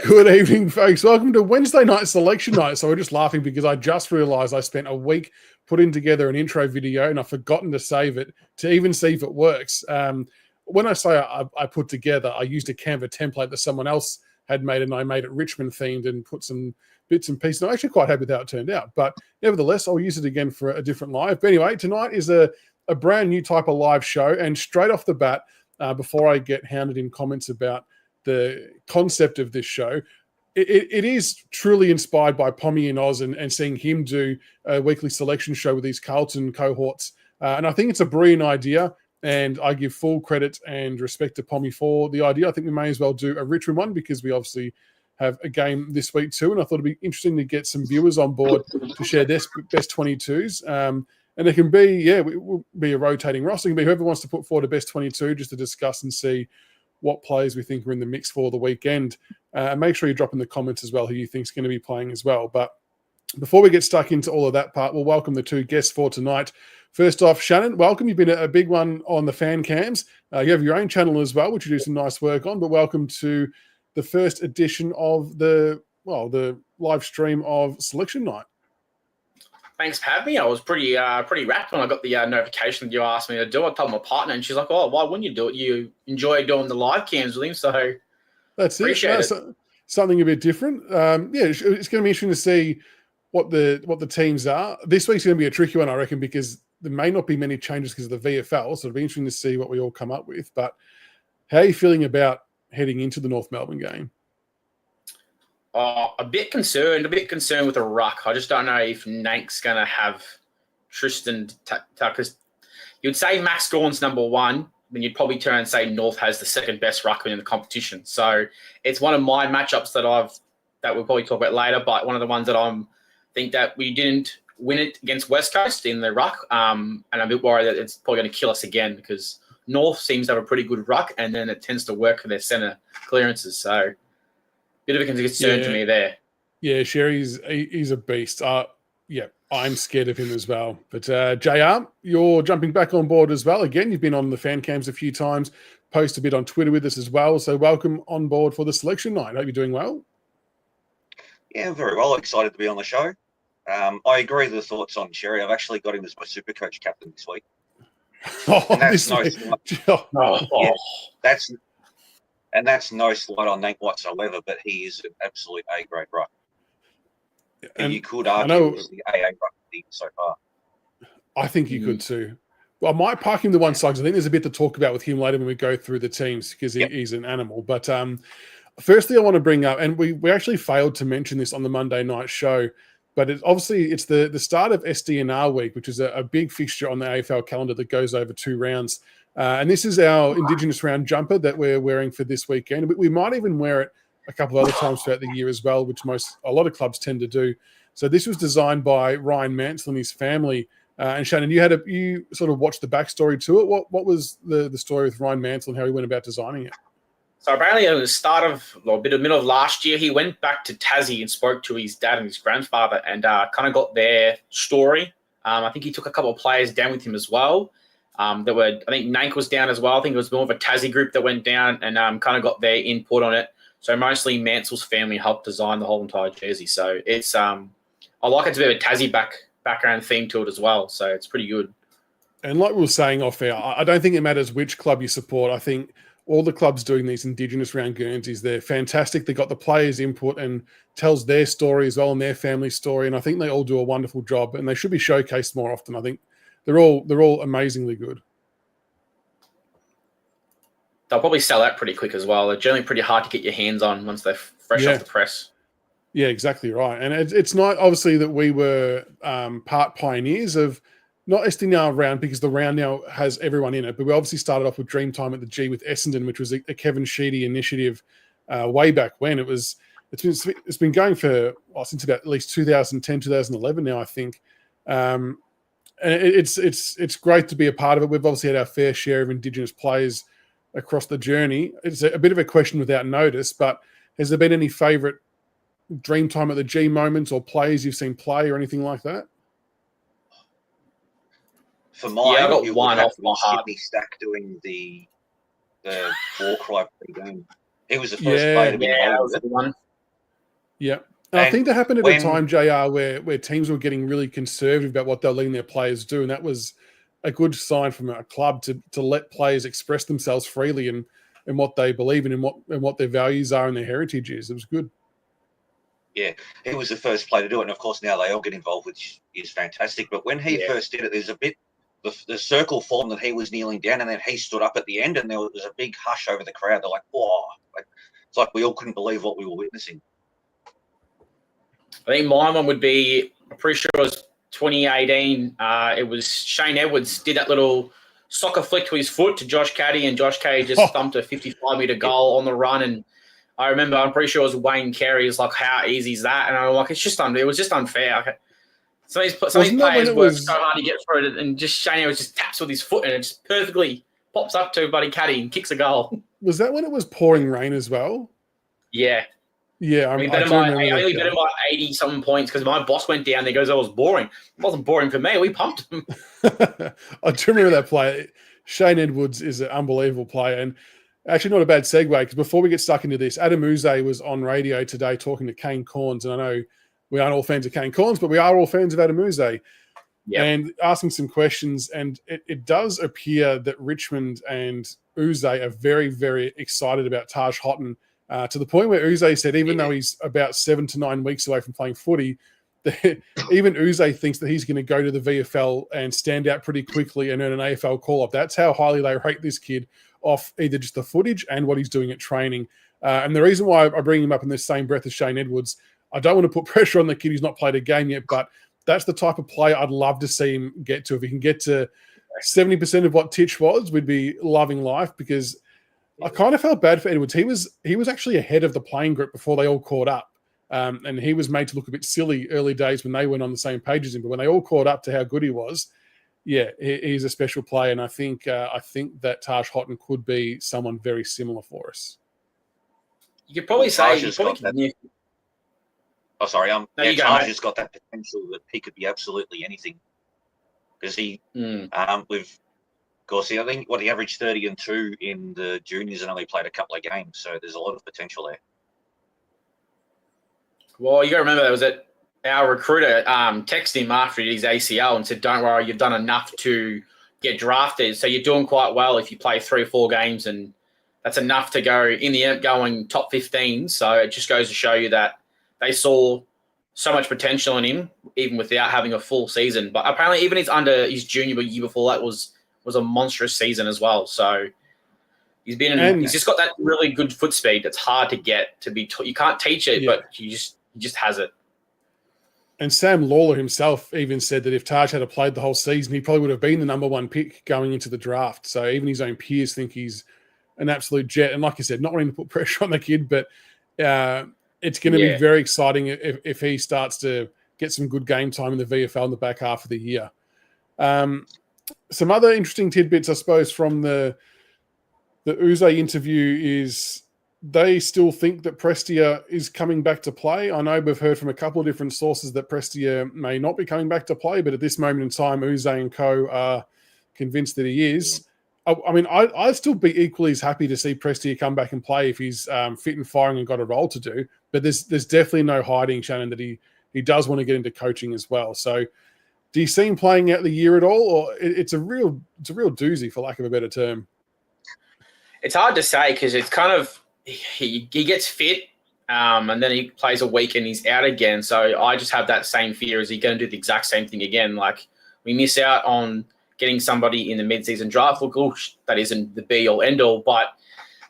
Good evening, folks. Welcome to Wednesday night selection night. So we're just laughing because I just realised I spent a week putting together an intro video and I've forgotten to save it to even see if it works. When I say I put together, I used a Canva template that someone else had made, and I made it Richmond themed and put some bits and pieces. I'm actually quite happy with how it turned out. But nevertheless, I'll use it again for a different live. But anyway, tonight is a brand new type of live show. And straight off the bat, before I get hounded in comments about the concept of this show, it is truly inspired by Pommy in Oz and seeing him do a weekly selection show with these Carlton cohorts. And I think it's a brilliant idea, and I give full credit and respect to Pommy for the idea. I think we may as well do a Richmond one because we obviously have a game this week too, and I thought it'd be interesting to get some viewers on board to share their best 22s. And it can be, it will be a rotating roster. It can be whoever wants to put forward a best 22 just to discuss and see what players we think are in the mix for the weekend. And make sure you drop in the comments as well who you think is going to be playing as well. But before we get stuck into all of that part, we'll welcome the two guests for tonight. First off, Shannon, welcome. You've been a big one on the fan cams. You have your own channel as well, which you do some nice work on. But welcome to the first edition of the live stream of Selection Night. Thanks for having me. I was pretty rapt when I got the notification that you asked me to do it. I told my partner, and she's like, "Oh, why wouldn't you do it? You enjoy doing the live cams with him, so that's it. Appreciate it. Something a bit different. It's going to be interesting to see what the teams are. This week's going to be a tricky one, I reckon, because there may not be many changes because of the VFL. So it'll be interesting to see what we all come up with. But how are you feeling about heading into the North Melbourne game? A bit concerned with the ruck. I just don't know if Nank's going to have Tristan Tucker's. You'd say Max Gorn's number one, then you'd probably turn and say North has the second best ruckman in the competition. So it's one of my matchups that we'll probably talk about later, but one of the ones that think that we didn't win it against West Coast in the ruck, and I'm a bit worried that it's probably going to kill us again because North seems to have a pretty good ruck, and then it tends to work for their centre clearances. So bit of a concern to me there. Yeah, Sherry's he's a beast. I'm scared of him as well. But JR, you're jumping back on board as well. Again, you've been on the fan cams a few times, post a bit on Twitter with us as well. So welcome on board for the selection night. Hope you're doing well. Yeah, very well. Excited to be on the show. I agree with the thoughts on Sherry. I've actually got him as my super coach captain this week. That's no slight on Nank whatsoever, but he is an absolute A-grade ruck. And you could argue it's the AA ruck so far. I think you could too. Well, I might park him to one side because I think there's a bit to talk about with him later when we go through the teams because he's an animal. But firstly, I want to bring up, and we actually failed to mention this on the Monday night show, but it's the start of SDNR week, which is a big fixture on the AFL calendar that goes over 2 rounds. And this is our Indigenous round jumper that we're wearing for this weekend. We might even wear it a couple of other times throughout the year as well, which a lot of clubs tend to do. So this was designed by Ryan Mansell and his family. And Shannon, you sort of watched the backstory to it. What was the story with Ryan Mansell and how he went about designing it? So apparently at the middle of last year, he went back to Tassie and spoke to his dad and his grandfather and kind of got their story. I think he took a couple of players down with him as well. I think Nank was down as well. I think it was more of a Tassie group that went down and kind of got their input on it. So mostly Mansell's family helped design the whole entire jersey. So it's I like it's a bit of a Tassie background theme to it as well. So it's pretty good. And like we were saying off air, I don't think it matters which club you support. I think all the clubs doing these Indigenous round Guernseys, they're fantastic. They got the players' input and tells their story as well and their family story. And I think they all do a wonderful job and they should be showcased more often. I think they're all amazingly good. They'll probably sell out pretty quick as well. They're generally pretty hard to get your hands on once they're fresh off the press. Yeah, exactly right. And it's not obviously that we were part pioneers of not SDNR round because the round now has everyone in it, but we obviously started off with Dreamtime at the G with Essendon, which was a Kevin Sheedy initiative way back when. It's been going for since about at least 2010, 2011 now, I think. And it's great to be a part of it. We've obviously had our fair share of Indigenous players across the journey. It's a bit of a question without notice, but has there been any favourite Dreamtime at the G moments or players you've seen play or anything like that? For mine, I got one off my heart. Stack doing the war cry pre-game. He was the first player to be that involved was with the it. one. Yeah. And I think that happened at a time, JR, where teams were getting really conservative about what they're letting their players do. And that was a good sign from a club to let players express themselves freely and what they believe in and what their values are and their heritage is. It was good. Yeah, he was the first player to do it. And, of course, now they all get involved, which is fantastic. But when he first did it, there's a bit the circle formed that he was kneeling down and then he stood up at the end and there was a big hush over the crowd. They're like, whoa. It's like we all couldn't believe what we were witnessing. I think my one would be, I'm pretty sure it was 2018. It was Shane Edwards did that little soccer flick to his foot to Josh Caddy, and Josh Caddy just thumped a 55-metre goal on the run. And I remember, I'm pretty sure it was Wayne Carey. It's like, how easy is that? And I'm like, it was just unfair. Some of these players work so hard to get through it, and just Shane Edwards just taps with his foot, and it just perfectly pops up to Buddy Caddy and kicks a goal. Was that when it was pouring rain as well? Yeah. Yeah, I only bet him by 80-something points because my boss went down there. Goes, "Oh, it was boring." It wasn't boring for me. We pumped him. I do remember that play. Shane Edwards is an unbelievable player, and actually not a bad segue because before we get stuck into this, Adam Uze was on radio today talking to Kane Corns, and I know we aren't all fans of Kane Corns, but we are all fans of Adam Uze, and asking some questions. And it does appear that Richmond and Uze are very, very excited about Taj Houghton. To the point where Uze said, even though he's about 7 to 9 weeks away from playing footy, even Uze thinks that he's going to go to the VFL and stand out pretty quickly and earn an AFL call-up. That's how highly they rate this kid off either just the footage and what he's doing at training. And the reason why I bring him up in the same breath as Shane Edwards, I don't want to put pressure on the kid who's not played a game yet, but that's the type of player I'd love to see him get to. If he can get to 70% of what Titch was, we'd be loving life, because I kind of felt bad for Edwards. He was actually ahead of the playing group before they all caught up. And he was made to look a bit silly early days when they weren't on the same page as him. But when they all caught up to how good he was, he's a special player. And I think that Taj Houghton could be someone very similar for us. You could probably say... Oh, sorry. Taj has got that potential that he could be absolutely anything. Because of course, I think he averaged 30 and 2 in the juniors and only played a couple of games. So there's a lot of potential there. Well, you got to remember that was that our recruiter texted him after his ACL and said, "Don't worry, you've done enough to get drafted. So you're doing quite well if you play 3 or 4 games, and that's enough to go in the end going top 15." So it just goes to show you that they saw so much potential in him, even without having a full season. But apparently, even his junior year before that was a monstrous season as well. So he's just got that really good foot speed that's hard to get to be. You can't teach it, but he just has it. And Sam Lawler himself even said that if Taj had played the whole season, he probably would have been the number 1 pick going into the draft. So even his own peers think he's an absolute jet. And like I said, not wanting to put pressure on the kid, but it's going to be very exciting if he starts to get some good game time in the VFL in the back half of the year. Some other interesting tidbits, I suppose, from the Uze interview is they still think that Prestia is coming back to play. I know we've heard from a couple of different sources that Prestia may not be coming back to play, but at this moment in time, Uze and co are convinced that he is. I mean, I'd still be equally as happy to see Prestia come back and play if he's fit and firing and got a role to do. But there's definitely no hiding, Shannon, that he does want to get into coaching as well. So do you see him playing out the year at all, or it's a real doozy, for lack of a better term? It's hard to say because it's kind of he gets fit and then he plays a week and he's out again. So I just have that same fear. Is he going to do the exact same thing again? Like, we miss out on getting somebody in the mid-season draft. Look, that isn't the be-all, end-all, but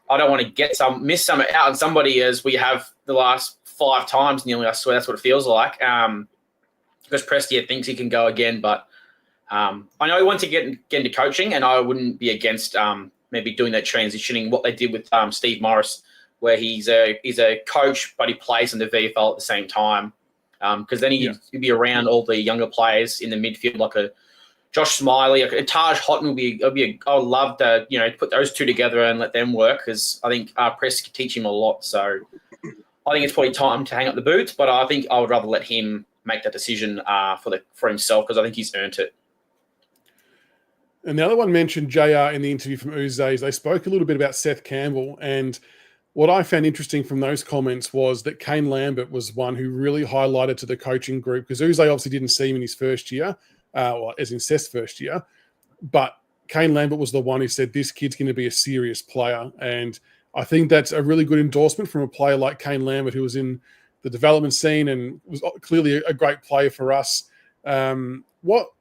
I don't want to miss some out on somebody as we have the last 5 times nearly. I swear that's what it feels like. Because Prestia thinks he can go again, but I know he wants to get into coaching, and I wouldn't be against maybe doing that transitioning, what they did with Steve Morris, where he's a coach, but he plays in the VFL at the same time. Because then he'd be around all the younger players in the midfield, like a Josh Smiley, a Taj Houghton I would love to, put those two together and let them work, because I think Press could teach him a lot. So I think it's probably time to hang up the boots, but I think I would rather let him make that decision for himself, because I think he's earned it. And the other one mentioned, JR, in the interview from Uze, they spoke a little bit about Seth Campbell, and what I found interesting from those comments was that Kane Lambert was one who really highlighted to the coaching group, because Uze obviously didn't see him in his first year, as in Seth's first year, but Kane Lambert was the one who said, this kid's going to be a serious player. And I think that's a really good endorsement from a player like Kane Lambert, who was in the development scene and was clearly a great player for us. How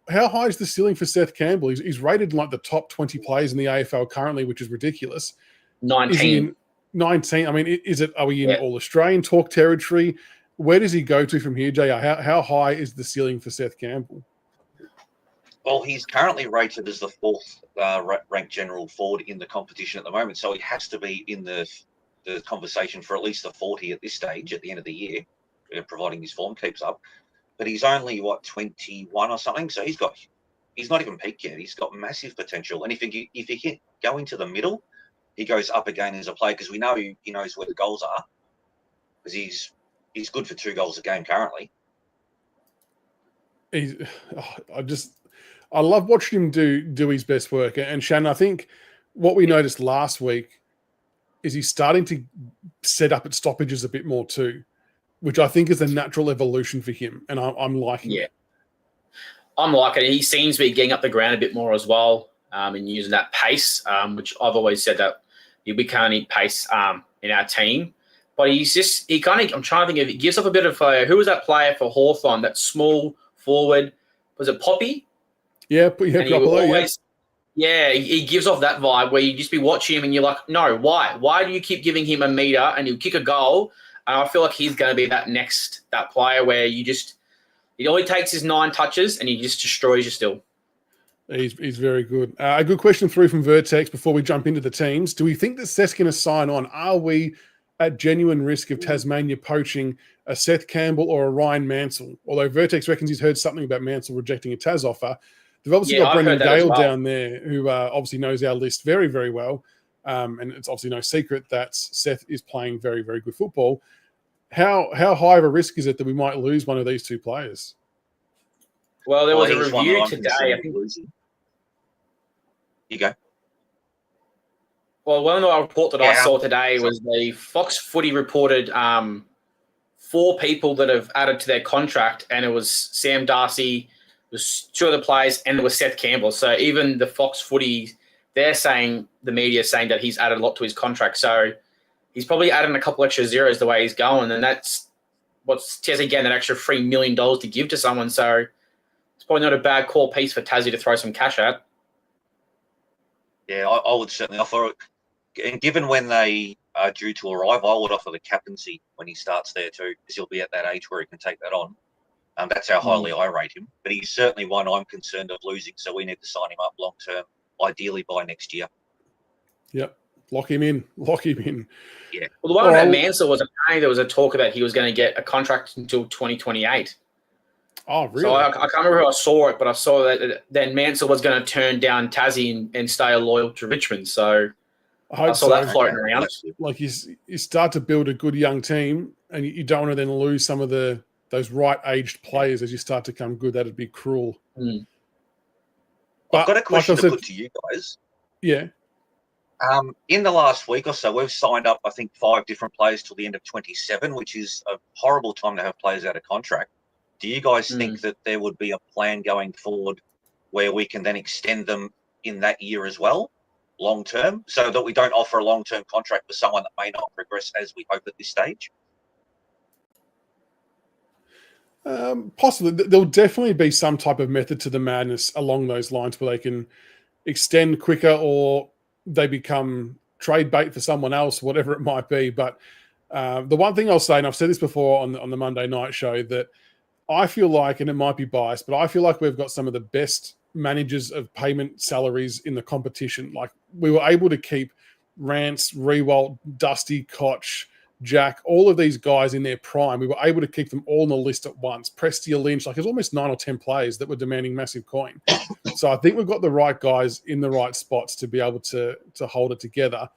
high is the ceiling for Seth Campbell? He's rated in like the top 20 players in the AFL currently, which is ridiculous. 19. 19. I mean, are we in all Australian talk territory? Where does he go to from here, JR? How high is the ceiling for Seth Campbell? Well, he's currently rated as the fourth ranked general forward in the competition at the moment, so he has to be in the conversation for at least the 40 at this stage at the end of the year, providing his form keeps up. But he's only 21 or something, so he's not even peaked yet. He's got massive potential, and if he can go into the middle, he goes up again as a player, because we know he knows where the goals are, because he's good for 2 goals a game currently. I love watching him do his best work. And Shannon, I think what we noticed last week is he's starting to set up at stoppages a bit more too, which I think is a natural evolution for him. And I'm liking it. I'm liking it. He seems to be getting up the ground a bit more as well, and using that pace, which I've always said that we can't need pace in our team. But I'm trying to think of, it gives off a bit of who was that player for Hawthorn, that small forward? Was it Poppy? Yeah, he gives off that vibe where you just be watching him and you're like, no, why? Why do you keep giving him a meter and he'll kick a goal? And I feel like he's going to be that player where he only takes his 9 touches and he just destroys you still. He's very good. A good question through from Vertex before we jump into the teams. Do we think that Seth's going to sign on? Are we at genuine risk of Tasmania poaching a Seth Campbell or a Ryan Mansell? Although Vertex reckons he's heard something about Mansell rejecting a Tas offer. They've obviously got Brendan Gale down there, who obviously knows our list very, very well. And it's obviously no secret that Seth is playing very, very good football. How high of a risk is it that we might lose one of these 2 players? Well, there was a review today. I think. You go. Well, one report that I saw today was the Fox Footy reported 4 people that have added to their contract, and it was Sam Darcy, it was 2 other players, and it was Seth Campbell. So even the Fox Footy, the media saying that he's added a lot to his contract. So he's probably adding a couple extra zeros the way he's going, and that's what's Tassie getting that extra $3 million to give to someone. So it's probably not a bad core piece for Tassie to throw some cash at. Yeah, I would certainly offer it. And given when they are due to arrive, I would offer the captaincy when he starts there too, because he'll be at that age where he can take that on. That's how highly I rate him. But he's certainly one I'm concerned of losing, so we need to sign him up long term, ideally by next year. Yep. Lock him in. Yeah. Well, the one about Mansell was apparently there was a talk about he was going to get a contract until 2028. Oh, really? So I can't remember how I saw it, but I saw that then Mansell was going to turn down Tassie and stay loyal to Richmond. So I saw that floating around. Like you start to build a good young team, and you don't want to then lose some of those right-aged players as you start to come good. That'd be cruel. Mm. I've got a question to put to you guys. Yeah. In the last week or so, we've signed up, I think, 5 different players till the end of 27, which is a horrible time to have players out of contract. Do you guys think that there would be a plan going forward where we can then extend them in that year as well, long term, so that we don't offer a long-term contract for someone that may not progress as we hope at this stage? Possibly. There'll definitely be some type of method to the madness along those lines where they can extend quicker or they become trade bait for someone else, whatever it might be. But the one thing I'll say, and I've said this before on the Monday night show, that I feel like, and it might be biased, but I feel like we've got some of the best managers of payment salaries in the competition. Like, we were able to keep Rance, Rewalt, Dusty, Koch, Jack, all of these guys in their prime. We were able to keep them all on the list at once. Prestia, Lynch, like, there's almost 9 or 10 players that were demanding massive coin. So I think we've got the right guys in the right spots to be able to hold it together.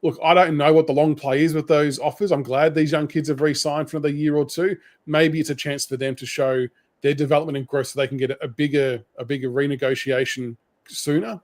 Look, I don't know what the long play is with those offers. I'm glad these young kids have re-signed for another year or 2. Maybe it's a chance for them to show their development and growth so they can get a bigger renegotiation sooner.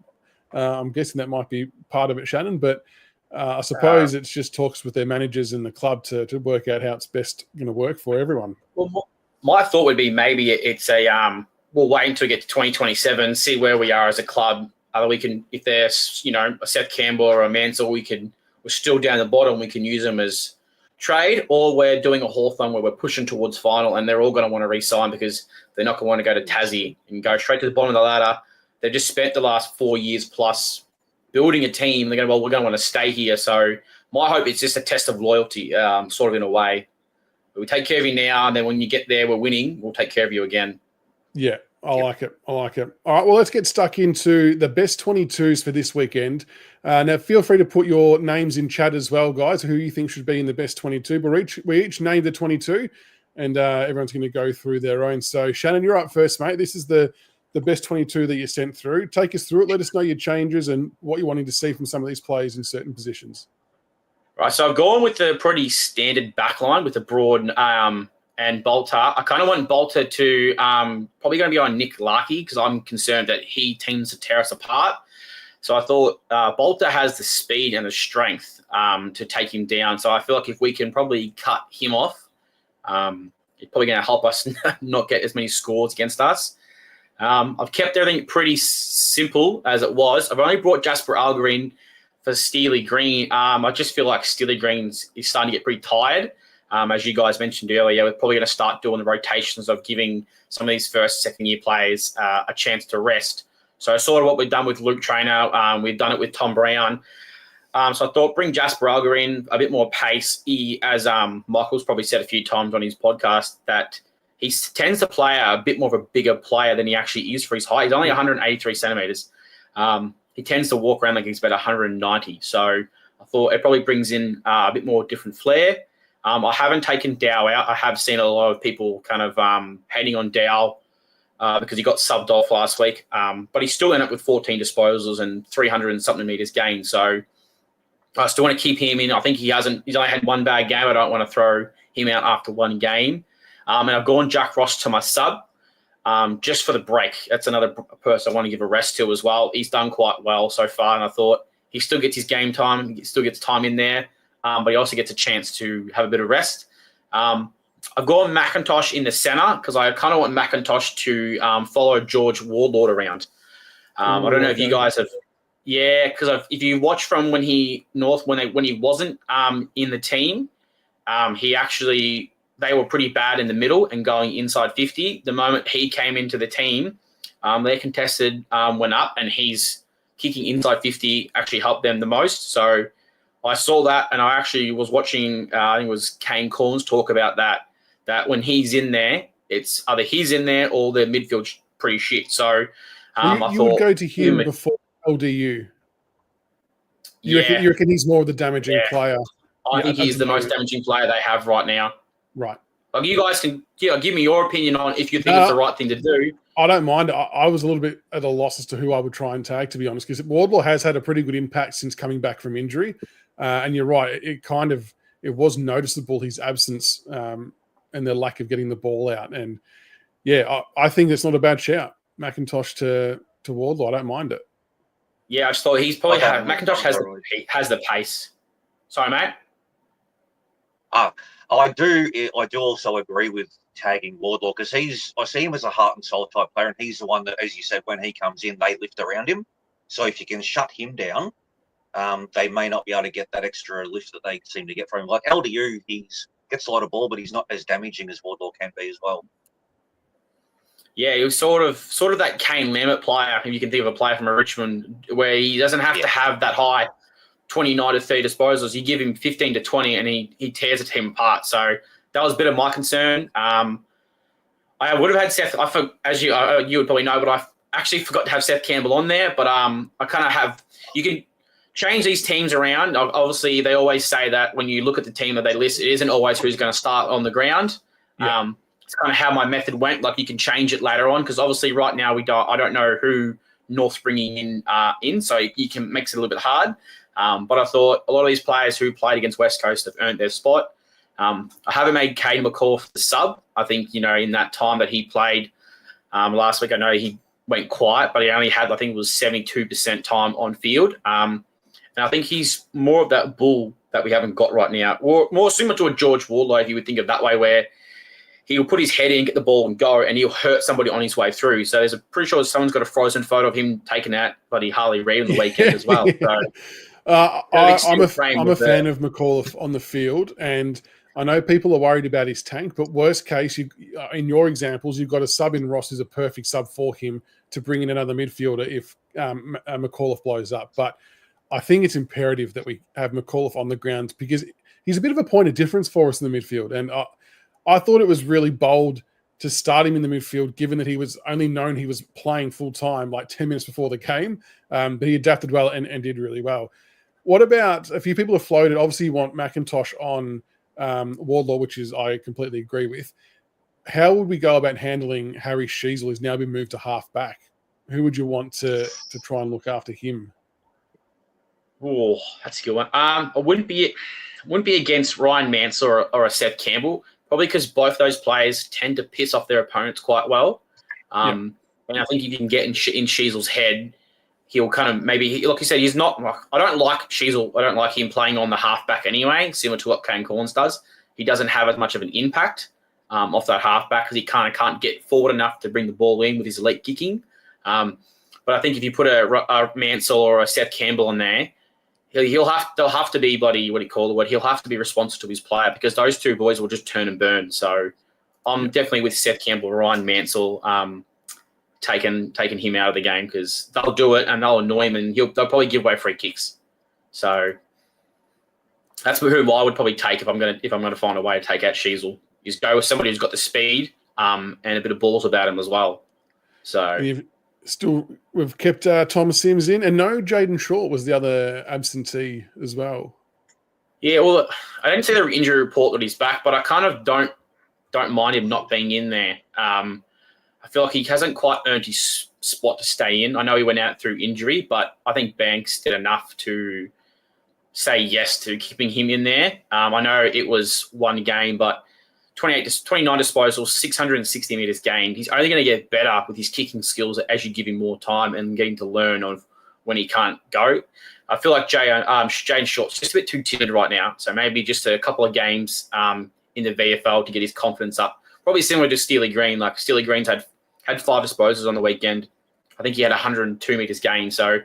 I'm guessing that might be part of it, Shannon. But I suppose it's just talks with their managers and the club to work out how it's best going to work for everyone. Well, my thought would be maybe it's a we'll wait until we get to 2027, see where we are as a club. We can, if there's a Seth Campbell or a Mansell, we're still down the bottom. We can use them as trade, or we're doing a Hawthorn where we're pushing towards final, and they're all going to want to re-sign because they're not going to want to go to Tassie and go straight to the bottom of the ladder. They've just spent the last 4 years plus building a team. They're going, we're going to want to stay here. So my hope is just a test of loyalty, sort of in a way. We take care of you now, and then when you get there, we're winning. We'll take care of you again. Yeah, I like it. All right, well, let's get stuck into the best 22s for this weekend. Now, feel free to put your names in chat as well, guys, who you think should be in the best 22. But we each named the 22, and everyone's going to go through their own. So, Shannon, you're up first, mate. This is the best 22 that you sent through. Take us through it. Let us know your changes and what you're wanting to see from some of these players in certain positions. Right, so I've gone with the pretty standard backline with the Broad and Bolter. I kind of want Bolter to probably going to be on Nick Larkey because I'm concerned that he tends to tear us apart. So I thought Bolter has the speed and the strength to take him down. So I feel like if we can probably cut him off, it's probably going to help us not get as many scores against us. I've kept everything pretty simple as it was. I've only brought Jasper Alger in for Steely Green. I just feel like Steely Green is starting to get pretty tired. As you guys mentioned earlier, we're probably going to start doing the rotations of giving some of these first, second-year players a chance to rest. So sort of what we've done with Luke Traynor, we've done it with Tom Brown. So I thought bring Jasper Alger in, a bit more pace. As Michael's probably said a few times on his podcast, that he tends to play a bit more of a bigger player than he actually is for his height. He's only 183 centimetres. He tends to walk around like he's about 190. So I thought it probably brings in a bit more different flair. I haven't taken Dow out. I have seen a lot of people kind of hating on Dow because he got subbed off last week. But he still ended up with 14 disposals and 300 and something metres gained. So I still want to keep him in. I think he's only had one bad game. I don't want to throw him out after one game. And I've gone Jack Ross to my sub just for the break. That's another person I want to give a rest to as well. He's done quite well so far, and I thought he still gets his game time. He still gets time in there. But he also gets a chance to have a bit of rest. I've gone McIntosh in the centre because I kind of want McIntosh to follow George Wardlord around. I don't know if you guys have, because if you watch from when he wasn't in the team, they were pretty bad in the middle and going inside 50. The moment he came into the team, their contested went up, and he's kicking inside 50 actually helped them the most. So I saw that, and I actually was watching, I think it was Kane Corns talk about that when he's in there, it's either he's in there or the midfield's pretty shit. So I thought would go to him before LDU. You reckon he's more of the damaging player? I think he's the most damaging player they have right now. Right. Like you guys can give me your opinion on if you think it's the right thing to do. I don't mind. I was a little bit at a loss as to who I would try and tag, to be honest, because Wardlaw has had a pretty good impact since coming back from injury. And you're right, it was noticeable, his absence and the lack of getting the ball out. And I think it's not a bad shout, McIntosh to Wardlaw. I don't mind it. Yeah, I just thought he's probably McIntosh has the pace. Sorry, mate. I do also agree with tagging Wardlaw because I see him as a heart and soul type player, and he's the one that, as you said, when he comes in, they lift around him. So if you can shut him down, they may not be able to get that extra lift that they seem to get from him. Like LDU, he gets a lot of ball, but he's not as damaging as Wardlaw can be as well. Yeah, he was sort of that Kane Lambert player, if you can think of a player from Richmond, where he doesn't have to have that high 29 to 30 disposals. You give him 15 to 20 and he tears a team apart. So that was a bit of my concern. I would have had Seth, as you would probably know, but I actually forgot to have Seth Campbell on there. But I kind of have, you can change these teams around. Obviously, they always say that when you look at the team that they list, it isn't always who's going to start on the ground. Yeah. It's kind of how my method went. Like you can change it later on because obviously right now I don't know who North's bringing in, so you can makes it a little bit hard. But I thought a lot of these players who played against West Coast have earned their spot. I haven't made Caden McCall for the sub. I think, in that time that he played last week, I know he went quiet, but he only had, I think it was 72% time on field. And I think he's more of that bull that we haven't got right now, or more similar to a George Wardlow, if you would think of that way, where he'll put his head in, get the ball and go, and he'll hurt somebody on his way through. So there's pretty sure someone's got a frozen photo of him taking out bloody Harley Reid on the weekend as well. So I'm a fan of McAuliffe on the field, and I know people are worried about his tank, but worst case, in your examples, you've got a sub in Ross who's a perfect sub for him to bring in another midfielder if McAuliffe blows up. But I think it's imperative that we have McAuliffe on the ground because he's a bit of a point of difference for us in the midfield. And I thought it was really bold to start him in the midfield, given that he was only known he was playing full time like 10 minutes before the game. But he adapted well and did really well. What about a few people have floated? Obviously, you want McIntosh on Wardlaw, which is I completely agree with. How would we go about handling Harry Sheasel, who's now been moved to half back? Who would you want to try and look after him? Oh, that's a good one. I wouldn't be against Ryan Mansell or a Seth Campbell, probably because both those players tend to piss off their opponents quite well. And I think if you can get in Sheasel's head, he'll kind of maybe, like you said, he's not. I don't like Sheasel. I don't like him playing on the halfback anyway, similar to what Kane Corns does. He doesn't have as much of an impact off that halfback because he kind of can't get forward enough to bring the ball in with his elite kicking. But I think if you put a Mansell or a Seth Campbell in there, they'll have to be he'll have to be responsive to his player because those two boys will just turn and burn. So I'm definitely with Seth Campbell, Ryan Mansell, taking him out of the game because they'll do it and they'll annoy him and they'll probably give away free kicks. So that's who I would probably take if I'm gonna find a way to take out Sheasel. Is go with somebody who's got the speed and a bit of balls about him as well. So. We've kept Thomas Sims in, and no, Jaden Short was the other absentee as well. Yeah, well, I didn't see the injury report that he's back, but I kind of don't mind him not being in there. I feel like he hasn't quite earned his spot to stay in. I know he went out through injury, but I think Banks did enough to say yes to keeping him in there. I know it was one game, but 29 disposals, 660 metres gained. He's only going to get better with his kicking skills as you give him more time and getting to learn of when he can't go. I feel like Jaden Short's just a bit too timid right now. So maybe just a couple of games in the VFL to get his confidence up. Probably similar to Steely Green. Like Steely Green's had 5 disposals on the weekend. I think he had 102 metres gained. So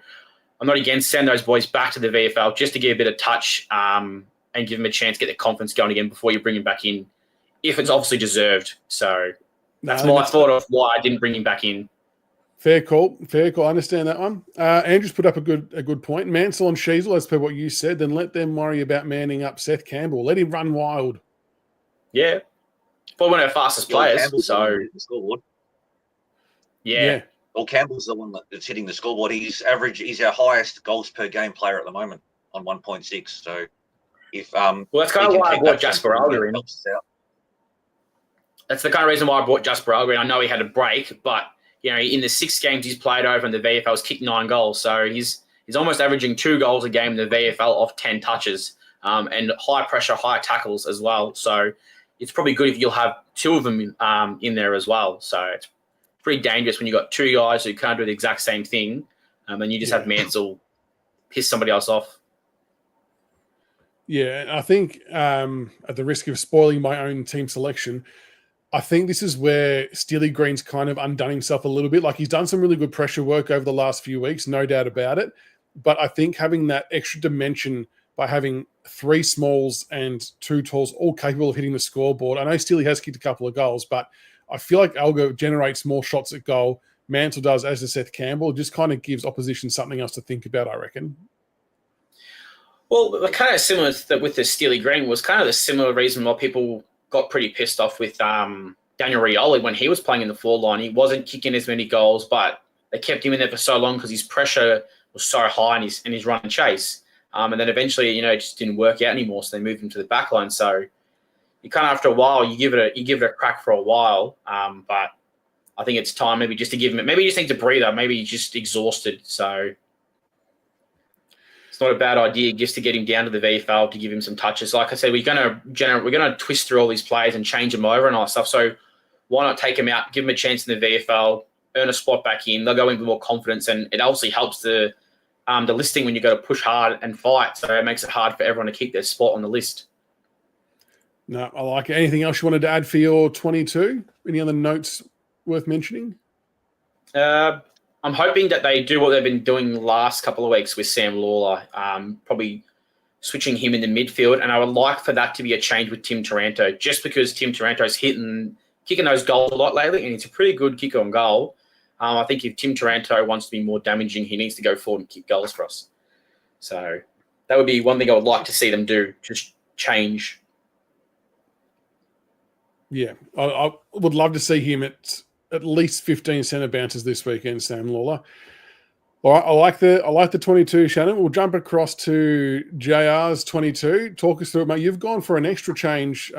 I'm not against send those boys back to the VFL just to get a bit of touch and give them a chance to get their confidence going again before you bring him back in. If it's obviously deserved. So that's my thought of why I didn't bring him back in. Fair call. I understand that one. Andrew's put up a good point. Mansell and Sheasel, as per what you said, then let them worry about manning up Seth Campbell. Let him run wild. Yeah. Probably one of our fastest players. Campbell's so the scoreboard. Yeah. Well, Campbell's the one that's hitting the scoreboard. He's our highest goals per game player at the moment on 1.6. So if that's kind of why I brought Jasper Alger in. That's the kind of reason why I brought Jasper Alger in. I know he had a break, but in the 6 games he's played over in the VFL, he's kicked 9 goals. So he's almost averaging 2 goals a game in the VFL off 10 touches, and high pressure, high tackles as well. So it's probably good if you'll have 2 of them in there as well. So it's pretty dangerous when you've got 2 guys who can't do the exact same thing, and you just have Mansell piss somebody else off. Yeah, I think at the risk of spoiling my own team selection, I think this is where Steely Green's kind of undone himself a little bit. Like he's done some really good pressure work over the last few weeks, no doubt about it. But I think having that extra dimension by having 3 smalls and 2 talls all capable of hitting the scoreboard. I know Steely has kicked a couple of goals, but I feel like Algo generates more shots at goal. Mansell does, as does Seth Campbell. It just kind of gives opposition something else to think about, I reckon. Well, kind of similar with the Steely Green was kind of the similar reason why people got pretty pissed off with Daniel Rioli when he was playing in the forward line. He wasn't kicking as many goals, but they kept him in there for so long because his pressure was so high in his run and chase. And then eventually, it just didn't work out anymore, so they moved him to the back line. So you kind of, after a while, you give it a crack for a while. But I think it's time maybe just to give him – maybe he just needs a breather. Maybe he's just exhausted. So it's not a bad idea just to get him down to the VFL to give him some touches. Like I said, we're gonna twist through all these players and change them over and all that stuff. So why not take him out, give him a chance in the VFL, earn a spot back in. They'll go in with more confidence, and it obviously helps the the listing when you got to push hard and fight. So it makes it hard for everyone to keep their spot on the list. No, I like it. Anything else you wanted to add for your 22? Any other notes worth mentioning? I'm hoping that they do what they've been doing the last couple of weeks with Sam Lawler, probably switching him in the midfield. And I would like for that to be a change with Tim Taranto, just because Tim Taranto's kicking those goals a lot lately, and he's a pretty good kicker on goal. I think if Tim Taranto wants to be more damaging, he needs to go forward and kick goals for us. So that would be one thing I would like to see them do, just change. Yeah, I would love to see him at least 15 centre bounces this weekend, Sam Lawler. All right, I like the 22, Shannon. We'll jump across to JR's 22. Talk us through it, mate. You've gone for an extra change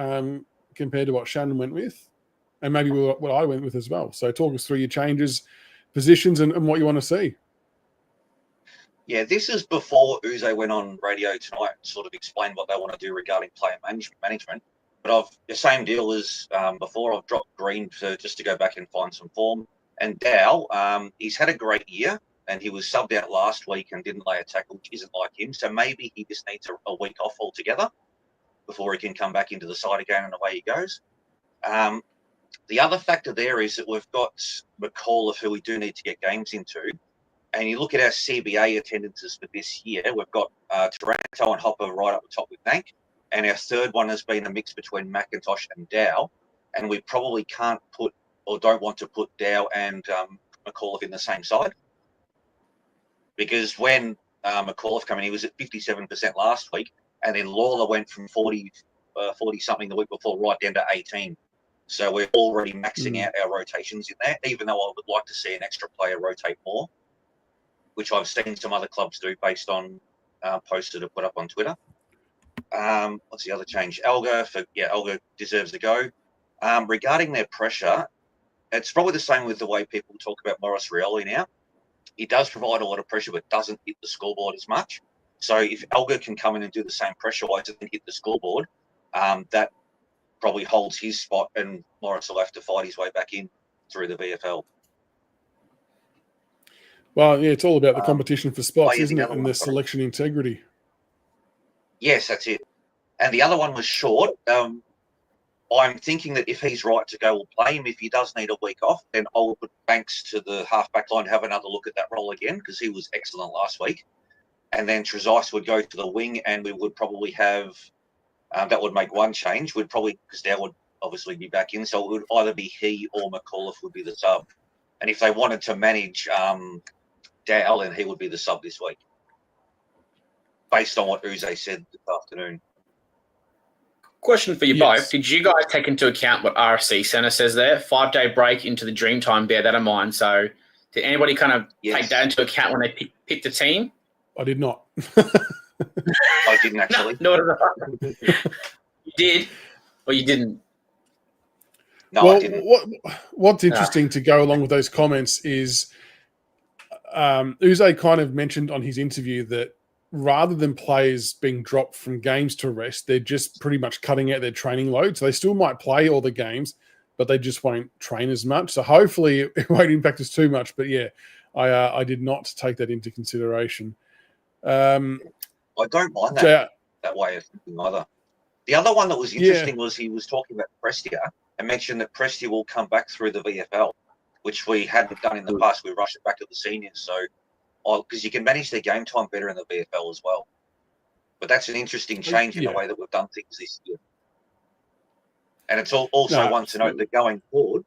compared to what Shannon went with, and maybe what I went with as well. So talk us through your changes, positions, and what you want to see. Yeah, this is before Uze went on radio tonight and sort of explained what they want to do regarding player management. But the same deal as before. I've dropped Green just to go back and find some form. And Dow, he's had a great year, and he was subbed out last week and didn't lay a tackle, which isn't like him. So maybe he just needs a week off altogether before he can come back into the side again, and away he goes. The other factor there is that we've got McAuliffe, who we do need to get games into. And you look at our CBA attendances for this year, we've got Taranto and Hopper right up the top with Nank. And our third one has been a mix between McIntosh and Dow. And we probably can't put or don't want to put Dow and McAuliffe in the same side. Because when McAuliffe came in, he was at 57% last week. And then Lawler went from 40-something the week before right down to 18. So we're already maxing out our rotations in there, even though I would like to see an extra player rotate more, which I've seen some other clubs do based on posts that are put up on Twitter. What's the other change? Elgar deserves a go. Regarding their pressure, it's probably the same with the way people talk about Maurice Rioli now. He does provide a lot of pressure, but doesn't hit the scoreboard as much. So if Elgar can come in and do the same pressure-wise and hit the scoreboard, that probably holds his spot, and Morris will have to fight his way back in through the VFL. Well, yeah, it's all about the competition for spots, isn't it, and the selection integrity. Yes, that's it. And the other one was Short. I'm thinking that if he's right to go, we'll play him. If he does need a week off, then I'll put Banks to the half-back line, have another look at that role again, because he was excellent last week. And then Trezise would go to the wing, and we would probably have that would make one change. We'd probably, because Dow would obviously be back in, so it would either be he or McAuliffe would be the sub. And if they wanted to manage Dow, then he would be the sub this week, based on what Uze said this afternoon. Question for you both. Did you guys take into account what RSC Centre says there? 5-day break into the Dreamtime, bear that in mind. So did anybody kind of take that into account when they picked the team? I did not. I didn't actually. No, You did, or you didn't? No, I didn't. What's interesting to go along with those comments is Uze kind of mentioned on his interview that rather than players being dropped from games to rest, they're just pretty much cutting out their training load. So they still might play all the games, but they just won't train as much. So hopefully it won't impact us too much. But yeah, I did not take that into consideration. I don't mind that way of thinking either. The other one that was interesting was he was talking about Prestia and mentioned that Prestia will come back through the VFL, which we hadn't done in the past. We rushed it back to the seniors. So because you can manage their game time better in the VFL as well. But that's an interesting change in the way that we've done things this year. And it's also one to note that going forward,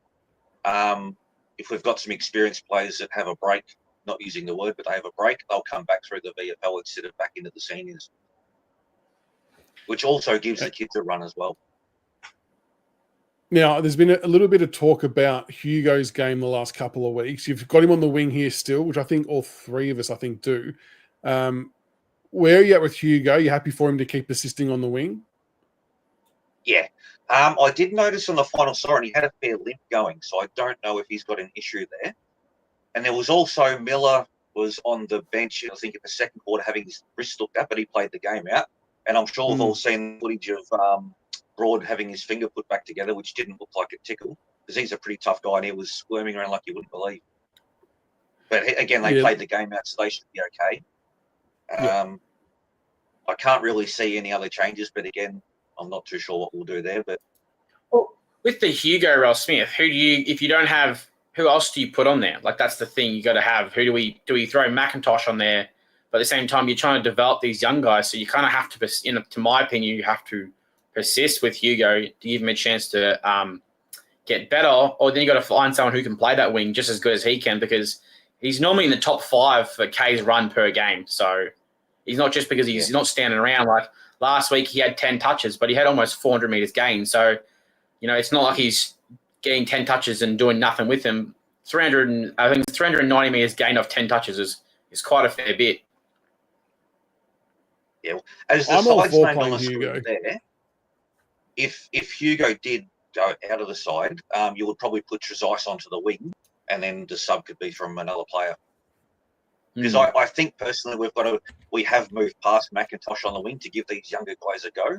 if we've got some experienced players that have a break, not using the word, but they have a break, they'll come back through the VFL instead of back into the seniors, which also gives the kids a run as well. Now, there's been a little bit of talk about Hugo's game the last couple of weeks. You've got him on the wing here still, which I think all three of us, do. Where are you at with Hugo? You happy for him to keep assisting on the wing? Yeah. I did notice on the final siren he had a fair limp going, so I don't know if he's got an issue there. And there was also Miller was on the bench, I think, in the second quarter having his wrist looked at, but he played the game out. And I'm sure we've all seen footage of Broad having his finger put back together, which didn't look like a tickle, because he's a pretty tough guy and he was squirming around like you wouldn't believe. But again, they played the game out, so they should be okay. I can't really see any other changes, but again, I'm not too sure what we'll do there. But with the Hugo Ross Smith, if you don't have, who else do you put on there? Like, that's the thing you got to have. Who do we throw McIntosh on there? But at the same time, you're trying to develop these young guys, so you kind of have to, to my opinion, you have to persist with Hugo to give him a chance to get better, or then you got to find someone who can play that wing just as good as he can, because he's normally in the top 5 for K's run per game. So he's not just because he's not standing around. Like last week, he had 10 touches, but he had almost 400 meters gained. So, it's not like he's getting 10 touches and doing nothing with him. 390 meters gained off 10 touches is quite a fair bit. Yeah, as the side's named on the screen there, if Hugo did go out of the side, you would probably put Trezise onto the wing, and then the sub could be from another player. Because I think personally we have moved past McIntosh on the wing to give these younger guys a go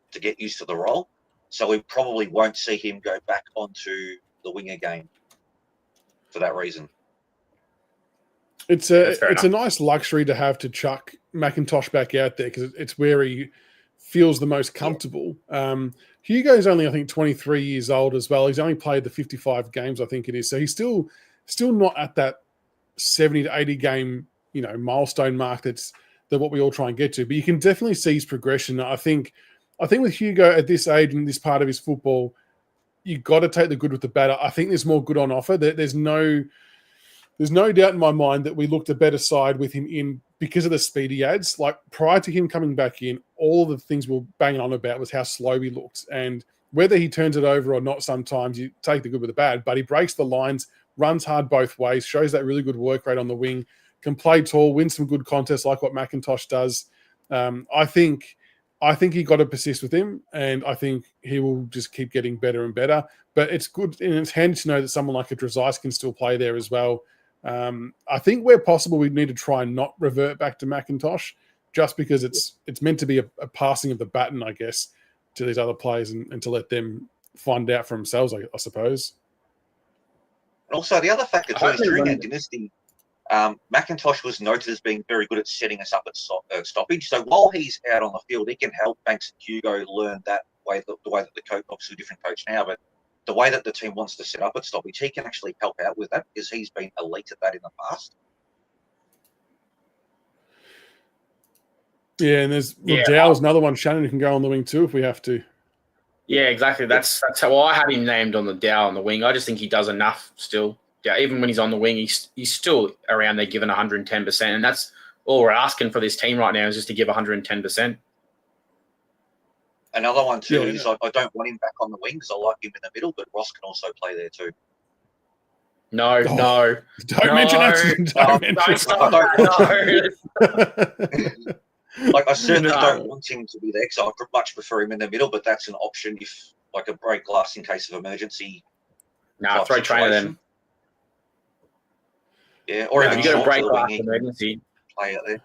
to get used to the role. So we probably won't see him go back onto the wing again for that reason. It's a nice luxury to have to chuck McIntosh back out there because it's where he feels the most comfortable. Hugo's only, I think, 23 years old as well. He's only played the 55 games, I think it is. So he's still not at that 70 to 80 game, milestone mark that what we all try and get to. But you can definitely see his progression. I think with Hugo at this age and this part of his football, you've got to take the good with the bad. I think there's more good on offer. There's no doubt in my mind that we looked a better side with him in because of the speed he adds. Like prior to him coming back in, all the things we were banging on about was how slow he looked. And whether he turns it over or not, sometimes you take the good with the bad, but he breaks the lines, runs hard both ways, shows that really good work rate on the wing, can play tall, win some good contests like what McIntosh does. I think he got to persist with him, and I think he will just keep getting better and better. But it's good, and it's handy to know that someone like a Trezise can still play there as well. I think where possible, we need to try and not revert back to McIntosh, just because it's meant to be a passing of the baton, I guess, to these other players and to let them find out for themselves, I suppose. And also, the other factor too is during our dynasty, McIntosh was noted as being very good at setting us up at stoppage. So while he's out on the field, he can help Banks and Hugo learn the way that the coach, obviously a different coach now, but the way that the team wants to set up at stoppage, he can actually help out with that because he's been elite at that in the past. Yeah, and there's Dow's another one. Shannon who can go on the wing too if we have to. Yeah, exactly. That's how I had him named on the Dow on the wing. I just think he does enough still. Yeah, even when he's on the wing, he's still around there giving 110%, and that's all we're asking for this team right now is just to give 110%. Another one too is I don't want him back on the wing because I like him in the middle, but Ross can also play there too. No. Don't mention it. Like I certainly don't want him to be there because I much prefer him in the middle, but that's an option if like a break glass in case of emergency. Throw Trainer then. Yeah, or if you got a break glass emergency, play out there.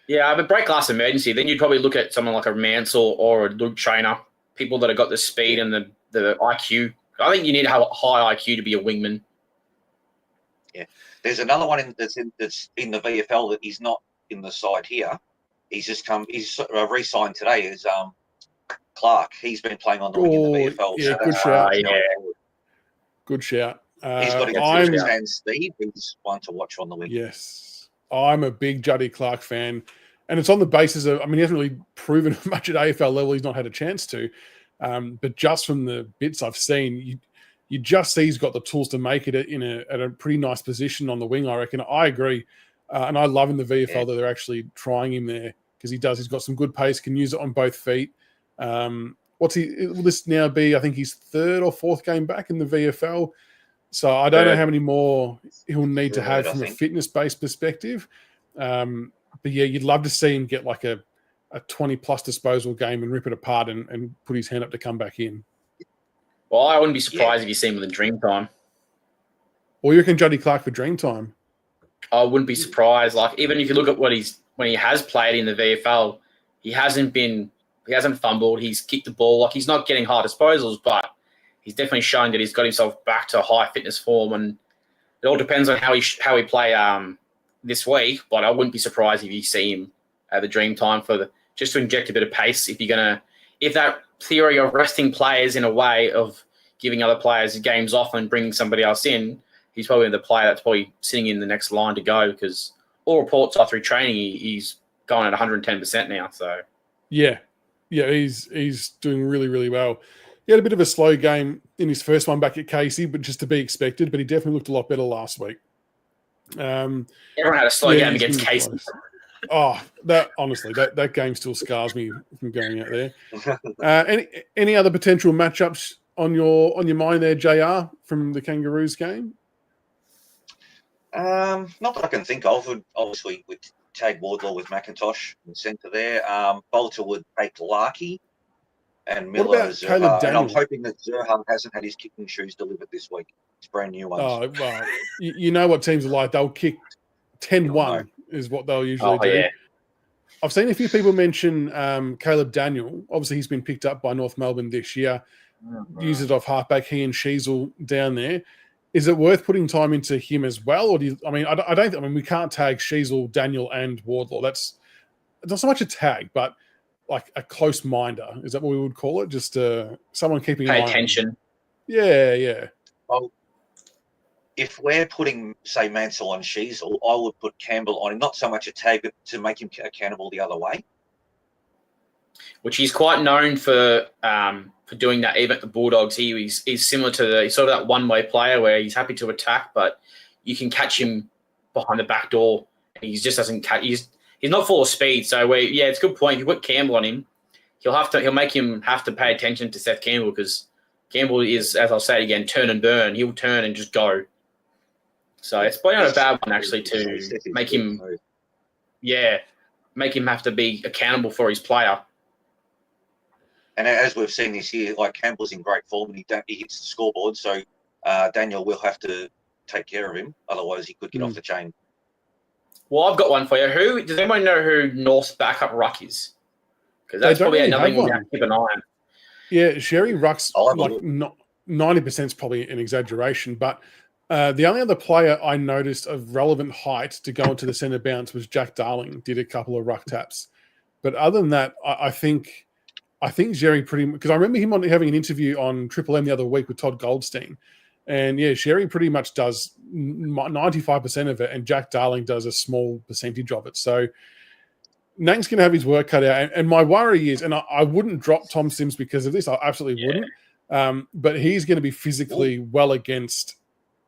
Yeah, but break glass emergency, then you'd probably look at someone like a Mansell or a Luke Trainer, people that have got the speed and the IQ. I think you need to have a high IQ to be a wingman. Yeah, there's another one that's in the VFL that he's not in the side here. He's re-signed today. Is Clark? He's been playing on the wing in the VFL. Yeah, so good shout. Good shout. He's got to get his hand speed. He's one to watch on the wing. Yes, I'm a big Juddy Clark fan, and it's on the basis of. I mean, he hasn't really proven much at AFL level. He's not had a chance to, but just from the bits I've seen, you just see he's got the tools to make it at a pretty nice position on the wing. I reckon. I agree, and I love in the VFL that they're actually trying him there because he does. He's got some good pace. Can use it on both feet. Will this now be? I think his third or fourth game back in the VFL. So I don't know how many more he'll need to have from a fitness-based perspective. But yeah, you'd love to see him get like a 20-plus disposal game and rip it apart and put his hand up to come back in. Well, I wouldn't be surprised if you see him with a Dreamtime. Or you reckon Juddy Clark for Dreamtime? I wouldn't be surprised. Like even if you look at when he has played in the VFL, he hasn't fumbled. He's kicked the ball. Like he's not getting high disposals, but he's definitely showing that he's got himself back to high fitness form, and it all depends on how he play this week, but I wouldn't be surprised if you see him at the dream time just to inject a bit of pace. If that theory of resting players in a way of giving other players games off and bringing somebody else in, he's probably the player that's probably sitting in the next line to go, because all reports are through training he's going at 110% now. So yeah, he's doing really, really well. He had a bit of a slow game in his first one back at Casey, but just to be expected. But he definitely looked a lot better last week. Everyone had a slow game against Casey. Oh, that game still scars me from going out there. Any other potential matchups on your mind there, JR, from the Kangaroos game? Not that I can think of. Obviously, with tag Wardlaw with McIntosh in the centre there. Bolter would take Larky and Miller. What about Caleb Daniel? And I'm hoping that Zerhan hasn't had his kicking shoes delivered this week. It's brand new ones. Oh, well, you know what teams are like. They'll kick 10-1 is what they'll usually do. Yeah. I've seen a few people mention Caleb Daniel. Obviously, he's been picked up by North Melbourne this year. Use it off halfback, he and Sheasel down there. Is it worth putting time into him as well? Or we can't tag Sheasel, Daniel, and Wardlaw. That's not so much a tag, but like a close minder. Is that what we would call it? Just someone keeping pay attention. Yeah. Well, if we're putting, say, Mansell on Sheasel, I would put Campbell on him. Not so much a tag, but to make him accountable the other way. Which he's quite known for doing that. Even at the Bulldogs, he's similar to he's sort of that one-way player where he's happy to attack, but you can catch him behind the back door, and he just doesn't catch. He's not full of speed. So it's a good point. If you put Campbell on him, he'll make him have to pay attention to Seth Campbell, because Campbell is, as I'll say again, turn and burn. He'll turn and just go. So it's probably not a bad one actually to make him have to be accountable for his player. And as we've seen this year, like Campbell's in great form and he hits the scoreboard, so Daniel will have to take care of him. Otherwise, he could get off the chain. Well, I've got one for you. Does anyone know who North's backup ruck is? Because that's probably another thing we have to keep an eye on. Yeah, Sherry Ruck's like 90% is probably an exaggeration, but the only other player I noticed of relevant height to go into the centre bounce was Jack Darling. Did a couple of ruck taps, but other than that, I think Jerry because I remember him having an interview on Triple M the other week with Todd Goldstein, and Sherry pretty much does 95% of it, and Jack Darling does a small percentage of it. So Nank's going to have his work cut out, and my worry is, and I wouldn't drop Tom Sims because of this, I absolutely wouldn't, but he's going to be physically well against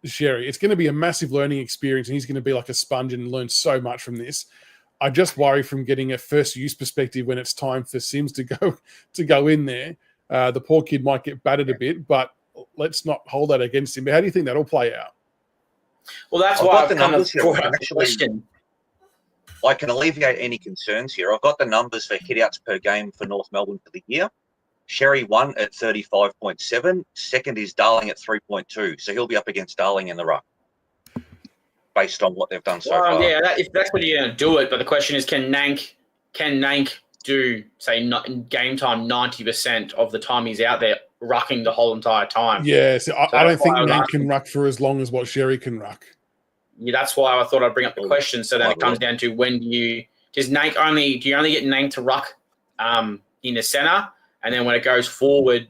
Sherry. It's going to be a massive learning experience, and he's going to be like a sponge and learn so much from this. I just worry from getting a first use perspective when it's time for Sims to go in there. The poor kid might get battered a bit, but let's not hold that against him. But how do you think that'll play out? Well, that's why I've kind of brought up the question. I can alleviate any concerns here. I've got the numbers for hitouts per game for North Melbourne for the year. Sherry won at 35.7. Second is Darling at 3.2. So he'll be up against Darling in the ruck, based on what they've done so far. Yeah, if that's what you're going to do it. But the question is, can Nank do, say, not in game time 90% of the time he's out there rucking the whole entire time? Yeah, I don't think Nank can ruck for as long as what Sherry can ruck. Yeah, that's why I thought I'd bring up the question. So then it comes down to do you only get Nank to ruck in the centre, and then when it goes forward,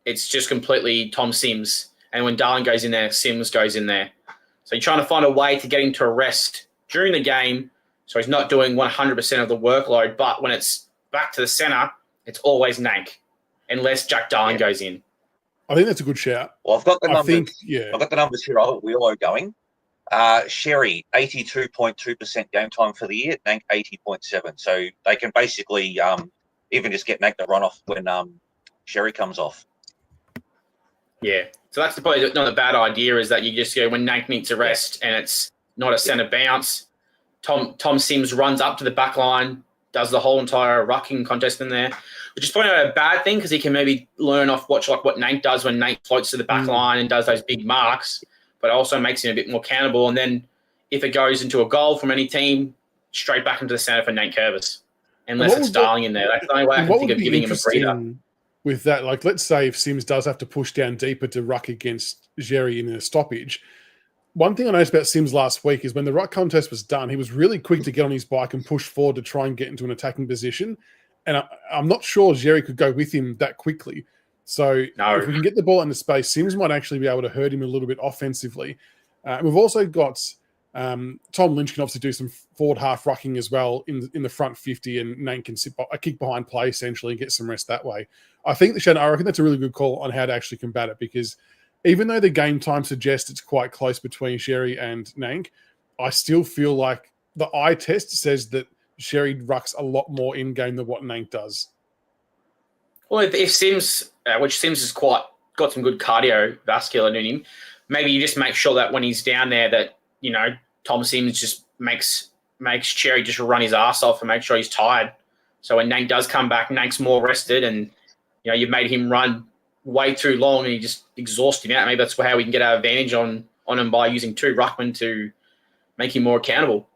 it's just completely Tom Sims. And when Darling goes in there, Sims goes in there. So you're trying to find a way to get him to rest during the game, so he's not doing 100% of the workload. But when it's back to the centre, it's always Nank, unless Jack Darling goes in. I think that's a good shout. Well, I've got the numbers. I've got the numbers here. I've got Wheelo going. Sherry, 82.2% game time for the year. Nank, 80.7. So they can basically even just get Nank to run off when Sherry comes off. Yeah. So that's probably not a bad idea, is that you just go when Nank needs a rest and it's not a centre bounce. Tom Sims runs up to the back line, does the whole entire rucking contest in there, which is probably not a bad thing because he can maybe watch what Nank does when Nank floats to the back line and does those big marks, but it also makes him a bit more accountable. And then if it goes into a goal from any team, straight back into the centre for Nank Curvis, unless it's Darling in there. That's the only way I can think of giving him a breather. With that, like, let's say if Sims does have to push down deeper to ruck against Jerry in a stoppage, one thing I noticed about Sims last week is when the ruck contest was done, he was really quick to get on his bike and push forward to try and get into an attacking position. And I'm not sure Jerry could go with him that quickly. So if we can get the ball into space, Sims might actually be able to hurt him a little bit offensively. We've also got Tom Lynch can obviously do some forward half rucking as well in the front 50, and Nate can sit a kick behind play essentially and get some rest that way. I reckon that's a really good call on how to actually combat it, because even though the game time suggests it's quite close between Sherry and Nank, I still feel like the eye test says that Sherry rucks a lot more in game than what Nank does. Well, if Sims, which Sims has got some good cardiovascular in him, maybe you just make sure that when he's down there that, Tom Sims just makes Cherry just run his ass off and make sure he's tired. So when Nank does come back, Nank's more rested, and you've made him run way too long and you just exhaust him out. Maybe that's how we can get our advantage on him by using 2 ruckmen to make him more accountable.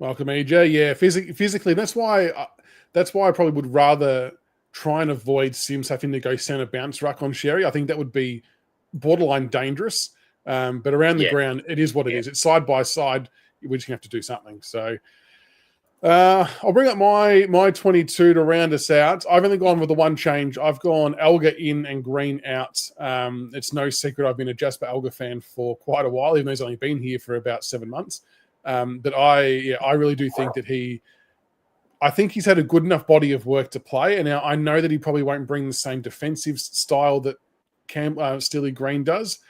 Welcome, EJ. Yeah, physically, that's why I probably would rather try and avoid Sims having to go centre bounce ruck on Sherry. I think that would be borderline dangerous. But around the ground, it is what it is. It's side by side. We're just going to have to do something. So I'll bring up my 22 to round us out. I've only gone with the one change. I've gone Elgar in and Green out. It's no secret I've been a Jasper Elgar fan for quite a while, even though he's only been here for about 7 months. But I really do think that I think he's had a good enough body of work to play. And now I know that he probably won't bring the same defensive style that Steely Green does,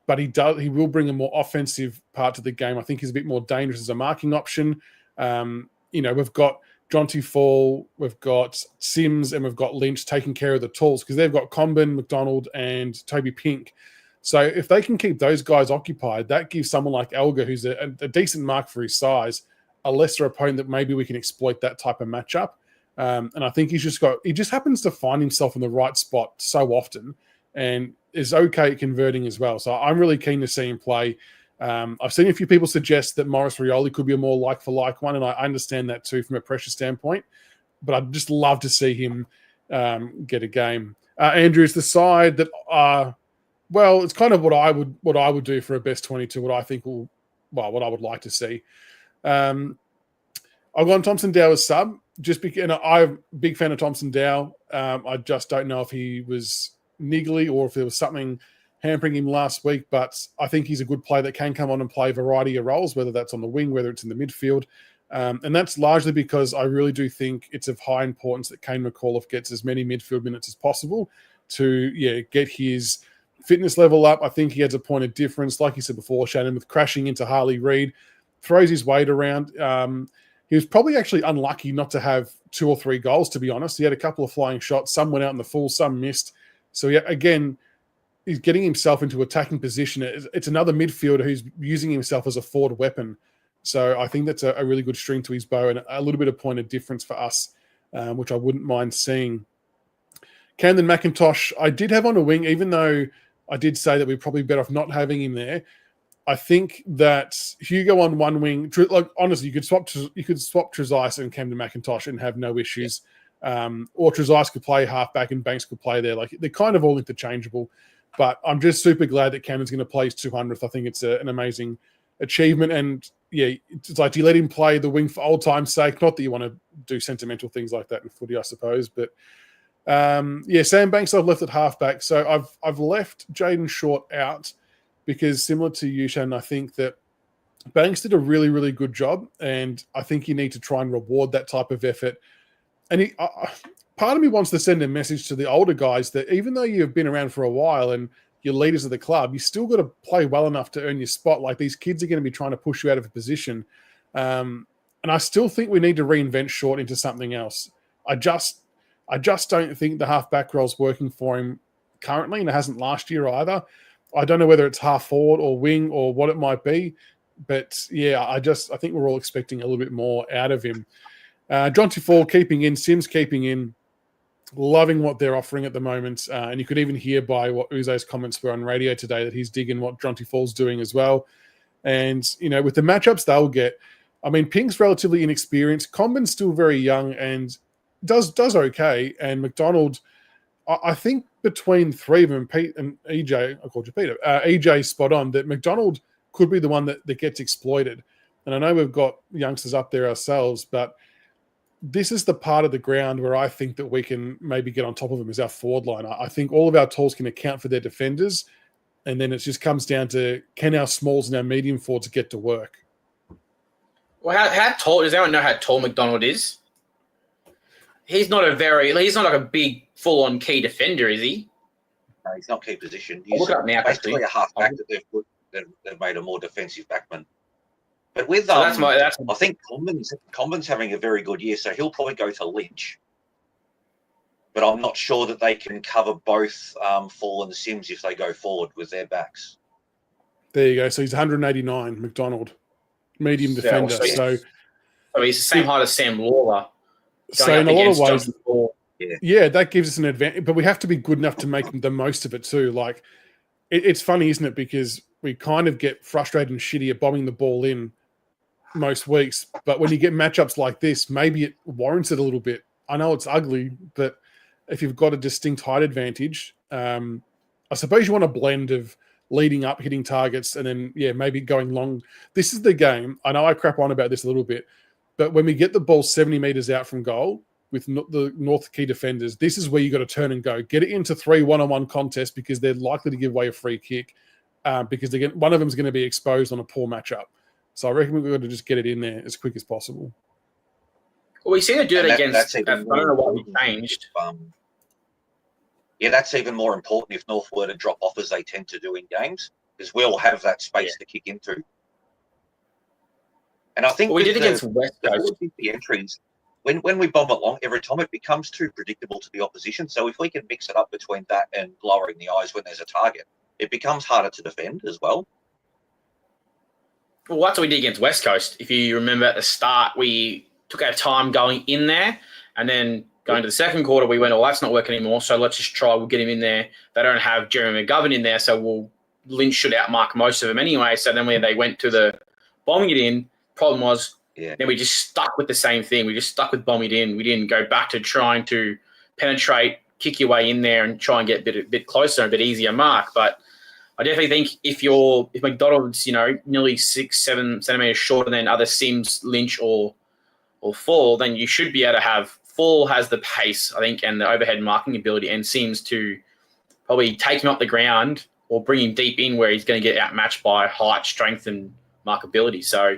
but he will bring a more offensive part to the game. I think he's a bit more dangerous as a marking option. We've got Jonty Fall, we've got Sims, and we've got Lynch taking care of the tools, because they've got Comben, McDonald, and Toby Pink. So if they can keep those guys occupied, that gives someone like Elgar, who's a decent mark for his size, a lesser opponent that maybe we can exploit that type of matchup. And I think he just happens to find himself in the right spot so often and is okay at converting as well. So I'm really keen to see him play. I've seen a few people suggest that Morris Rioli could be a more like-for-like one, and I understand that too from a pressure standpoint, but I'd just love to see him get a game. Andrew's the side that it's kind of what I would do for a best 22, what I would like to see. I've gone Thompson Dow as sub, just because, and I'm a big fan of Thompson Dow. I just don't know if he was niggly or if there was something hampering him last week, but I think he's a good player that can come on and play a variety of roles, whether that's on the wing, whether it's in the midfield. And that's largely because I really do think it's of high importance that Kane McAuliffe gets as many midfield minutes as possible to get his fitness level up. I think he has a point of difference, like you said before, Shannon, with crashing into Harley Reid, throws his weight around. He was probably actually unlucky not to have 2 or 3 goals, to be honest. He had a couple of flying shots. Some went out in the full, some missed. So, again, he's getting himself into attacking position. It's another midfielder who's using himself as a forward weapon. So I think that's a really good string to his bow and a little bit of point of difference for us, which I wouldn't mind seeing. Camden McIntosh, I did have on a wing, even though I did say that we're probably better off not having him there. I think that Hugo on one wing, honestly, you could swap Trezise and Camden McIntosh and have no issues. Or Trezise could play halfback and Banks could play there. Like, they're kind of all interchangeable. But I'm just super glad that Camden's going to play his 200th. I think it's an amazing achievement. And it's like, do you let him play the wing for old time's sake? Not that you want to do sentimental things like that in footy, I suppose. But Sam Banks I've left at halfback. So I've left Jaden Short out because, similar to you, Shannon, I think that Banks did a really, really good job. And I think you need to try and reward that type of effort. And part of me wants to send a message to the older guys that even though you've been around for a while and you're leaders of the club, you still got to play well enough to earn your spot. Like, these kids are going to be trying to push you out of a position. And I still think we need to reinvent Short into something else. I just don't think the half-back role's working for him currently, and it hasn't last year either. I don't know whether it's half forward or wing or what it might be. But, I think we're all expecting a little bit more out of him. Jonty Fall keeping in, Sims keeping in, loving what they're offering at the moment. And you could even hear by what Uzo's comments were on radio today that he's digging what Jonty Fall's doing as well. And, with the matchups they'll get, I mean, Pink's relatively inexperienced. Comben's still very young and does okay. And McDonald, I think between three of them, Pete and EJ, I called you Peter, EJ spot on, that McDonald could be the one that gets exploited. And I know we've got youngsters up there ourselves, but this is the part of the ground where I think that we can maybe get on top of them is our forward line. I think all of our tools can account for their defenders, and then it just comes down to can our smalls and our medium forwards get to work. Well, how tall does anyone know how tall McDonald is? He's not like a big full-on key defender, is he? No, he's not key position. I'll He's look it up now, basically a half-back that they've made a more defensive backman. But with So I think Comben's having a very good year, so he'll probably go to Lynch. But I'm not sure that they can cover both Fall and Sims if they go forward with their backs. There you go. So he's 189, McDonald, medium defender. So he's the same height as Sam Lawler. So in a lot of ways, yeah, that gives us an advantage. But we have to be good enough to make the most of it too. Like, it's funny, isn't it? Because we kind of get frustrated and shitty at bombing the ball in most weeks. But when you get matchups like this, maybe it warrants it a little bit. I know it's ugly, but if you've got a distinct height advantage, I suppose you want a blend of leading up, hitting targets, and then, maybe going long. This is the game. I know I crap on about this a little bit, but when we get the ball 70 metres out from goal with the North key defenders, this is where you got to turn and go. Get it into 3 one-on-one contests because they're likely to give away a free kick because one of them is going to be exposed on a poor matchup. So I reckon we've got to just get it in there as quick as possible. Well, we seem to do it against... I don't know why we changed. That's even more important if North were to drop off as they tend to do in games, because we'll have that space to kick into. And I think we did against West Coast. The entries, when we bomb it long, every time it becomes too predictable to the opposition. So if we can mix it up between that and lowering the eyes when there's a target, it becomes harder to defend as well. Well, that's what we did against West Coast. If you remember at the start, we took our time going in there, and then going to the second quarter, we went, that's not working anymore, so let's just try. We'll get him in there. They don't have Jeremy McGovern in there, so Lynch should outmark most of them anyway. So then when they went to the bombing it in, problem was then we just stuck with the same thing. We just stuck with bombing it in. We didn't go back to trying to penetrate, kick your way in there and try and get a bit closer, a bit easier mark. But I definitely think if McDonald's, nearly 6-7 centimeters shorter than other Sims, Lynch or Fall, then you should be able to have Fall has the pace, I think, and the overhead marking ability, and seems to probably take him up the ground or bring him deep in where he's going to get outmatched by height, strength, and markability. So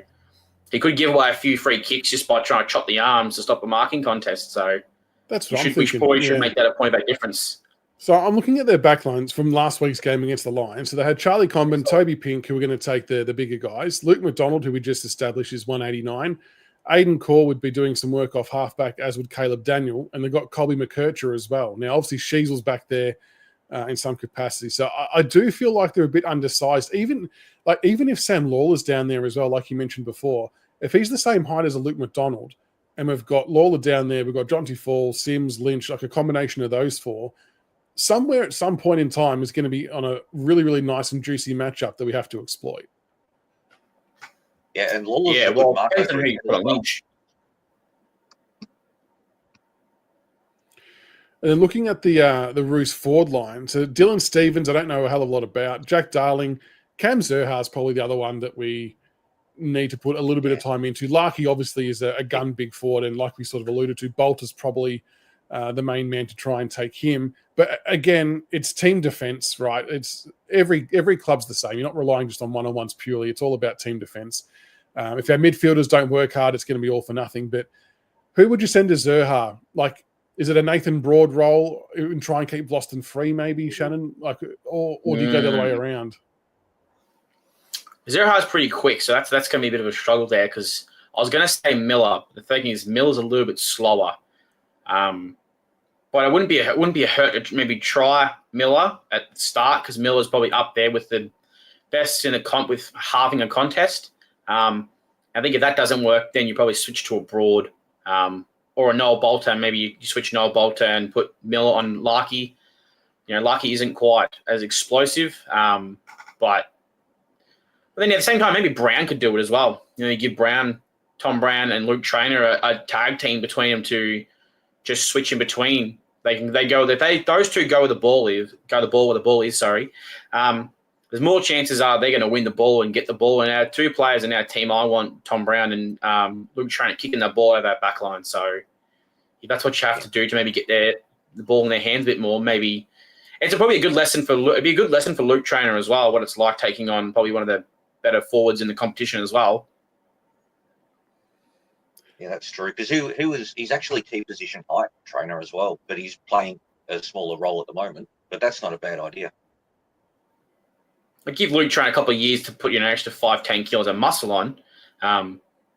he could give away a few free kicks just by trying to chop the arms to stop a marking contest. So that's what we probably should make that a point of difference. So I'm looking at their backlines from last week's game against the Lions. So they had Charlie Comben, Toby Pink, who were going to take the bigger guys. Luke McDonald, who we just established, is 189. Aidan Core would be doing some work off halfback, as would Caleb Daniel. And they've got Colby McKercher as well. Now, obviously, Sheasel's back there in some capacity. So I do feel like they're a bit undersized. Even if Sam Lawler's down there as well, like you mentioned before, if he's the same height as a Luke McDonald, and we've got Lawler down there, we've got Jonty Fall, Sims, Lynch, like a combination of those four, somewhere at some point in time is going to be on a really, really nice and juicy matchup that we have to exploit. Yeah, and Lawler's a good marker for him as well. And then looking at the Roos forward line, so Dylan Stevens, I don't know a hell of a lot about. Jack Darling, Cam Zerha is probably the other one that we need to put a little bit of time into. Larky obviously is a gun big forward, and like we sort of alluded to, Bolt is probably the main man to try and take him. But again, it's team defense, right? It's every club's the same. You're not relying just on one-on-ones purely. It's all about team defense. If our midfielders don't work hard, it's going to be all for nothing. But who would you send to Zerha? Like, is it a Nathan Broad role and try and keep Boston free, maybe, Shannon? Like, or do you go the other way around? Zerha's pretty quick, so that's going to be a bit of a struggle there, because I was going to say Miller. The thing is, Miller's a little bit slower. But it wouldn't be a hurt to maybe try Miller at the start, because Miller's probably up there with the best in a comp with halving a contest. I think if that doesn't work, then you probably switch to a Broad or a Noel Bolter. Maybe you switch Noel Bolter and put Miller on Larky. Larky isn't quite as explosive, but then at the same time, maybe Brown could do it as well. You give Tom Brown and Luke Traynor a tag team between them to just switch in between They go if those two go with the ball where the ball is. Sorry, there's more chances are they're going to win the ball and get the ball. And our two players in our team, I want Tom Brown and Luke Trainer kicking the ball out of that back line. So if that's what you have to do to maybe get the ball in their hands a bit more, maybe probably a good lesson for Luke Trainer as well. What it's like taking on probably one of the better forwards in the competition as well. Yeah, that's true. Because he's actually key position height trainer as well, but he's playing a smaller role at the moment. But that's not a bad idea. Like give Luke Trainer a couple of years to put an extra 5-10 kilos of muscle on.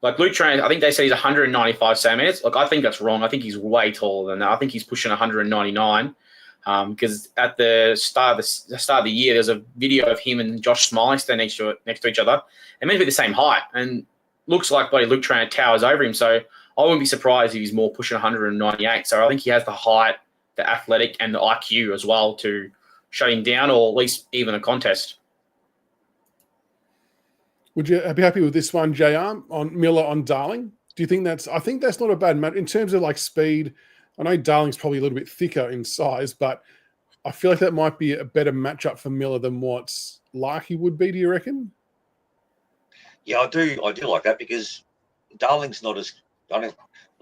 Like Luke Trainer, I think they say he's 195 centimeters. Like I think that's wrong. I think he's way taller than that. I think he's pushing 199. Because at the start of the year, there's a video of him and Josh Smiley standing next to each other. They're meant to be the same height, and looks like bloody Luke Trainer towers over him. So I wouldn't be surprised if he's more pushing 198. So I think he has the height, the athletic, and the IQ as well to shut him down, or at least even a contest. Would you be happy with this one, JR, on Miller on Darling? Do you think I think that's not a bad match in terms of like speed. I know Darling's probably a little bit thicker in size, but I feel like that might be a better matchup for Miller than what Larkey would be. Do you reckon? Yeah, I do like that because Darling's not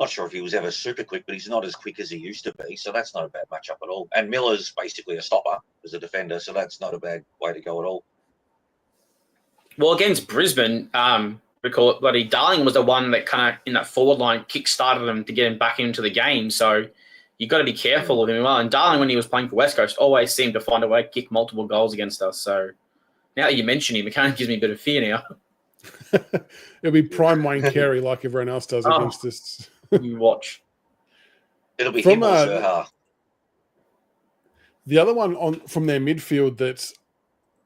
sure if he was ever super quick, but he's not as quick as he used to be. So that's not a bad matchup at all. And Miller's basically a stopper as a defender, so that's not a bad way to go at all. Well, against Brisbane, bloody Darling was the one that kind of in that forward line kick-started him to get him back into the game. So you've got to be careful of him. Well, and Darling, when he was playing for West Coast, always seemed to find a way to kick multiple goals against us. So now that you mention him, it kind of gives me a bit of fear now. It'll be prime Wayne Carey like everyone else does against us. You watch. It'll be him or Zerha. The other one from their midfield that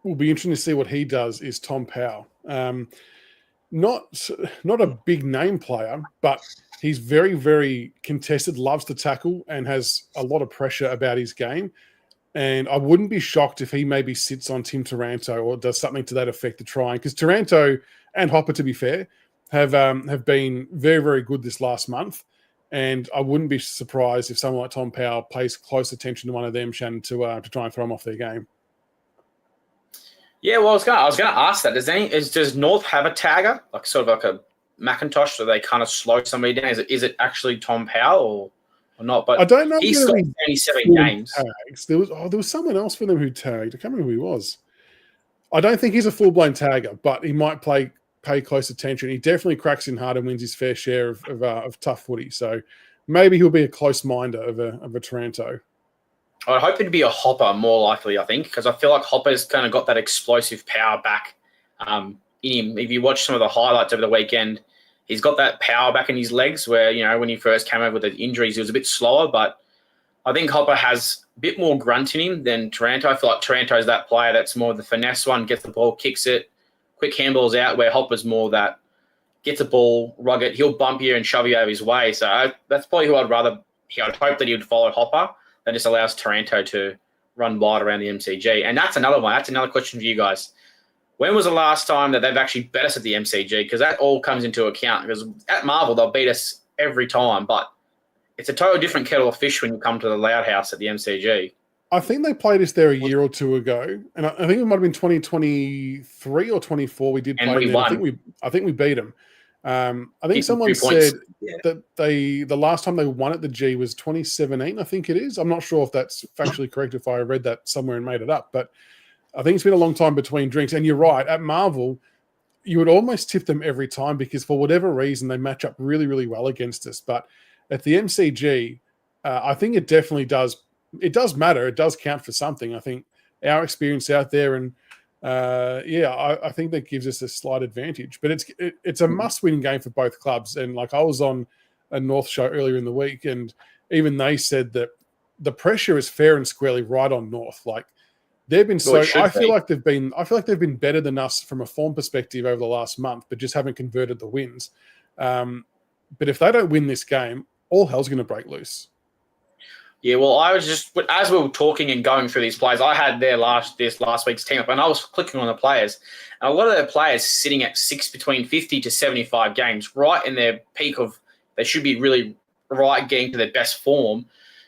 will be interesting to see what he does is Tom Powell. Not a big name player, but he's very, very contested, loves to tackle, and has a lot of pressure about his game. And I wouldn't be shocked if he maybe sits on Tim Taranto or does something to that effect to try. Because Taranto and Hopper, to be fair, have been very, very good this last month. And I wouldn't be surprised if someone like Tom Powell pays close attention to one of them, Shannon, to try and throw them off their game. Yeah, well, I was going to ask that. Does North have a tagger, like sort of like a Macintosh, so they kind of slow somebody down? Is it actually Tom Powell or not? But I don't know. He's got 27 games. Tags. There was someone else for them who tagged. I can't remember who he was. I don't think he's a full-blown tagger, but he might pay close attention. He definitely cracks in hard and wins his fair share of tough footy. So maybe he'll be a close minder of a Taranto. I'd hope it'd be a Hopper more likely, I think, because I feel like Hopper's kind of got that explosive power back in him. If you watch some of the highlights over the weekend, he's got that power back in his legs where, when he first came over with the injuries, he was a bit slower, but I think Hopper has a bit more grunt in him than Taranto. I feel like Taranto's that player that's more the finesse one, gets the ball, kicks it, quick handballs out, where Hopper's more that gets the ball, rugged, he'll bump you and shove you out of his way. So that's probably who I'd hope that he would follow Hopper. That just allows Taranto to run wide around the MCG. And that's another one. That's another question for you guys. When was the last time that they've actually bet us at the MCG? Because that all comes into account. Because at Marvel, they'll beat us every time. But it's a totally different kettle of fish when you come to the Loud House at the MCG. I think they played us there a year or two ago. And I think it might have been 2023 or 24 we did play them. I think we beat them. I think someone said that the last time they won at the G was 2017, I think it is. I'm not sure if that's factually correct, if I read that somewhere and made it up, but I think it's been a long time between drinks. And you're right, at Marvel, you would almost tip them every time because for whatever reason, they match up really, really well against us. But at the MCG, I think it definitely does. It does matter. It does count for something. I think our experience out there and I think that gives us a slight advantage. But it's a must-win game for both clubs. And like I was on a North show earlier in the week, and even they said that the pressure is fair and squarely right on North. Like they've been I feel like they've been better than us from a form perspective over the last month, but just haven't converted the wins. But if they don't win this game, all hell's going to break loose. Yeah, well, I was just, as we were talking and going through these players, I had this last week's team up, and I was clicking on the players. And a lot of their players sitting at between 50 to 75 games, right in their peak of, they should be really right getting to their best form.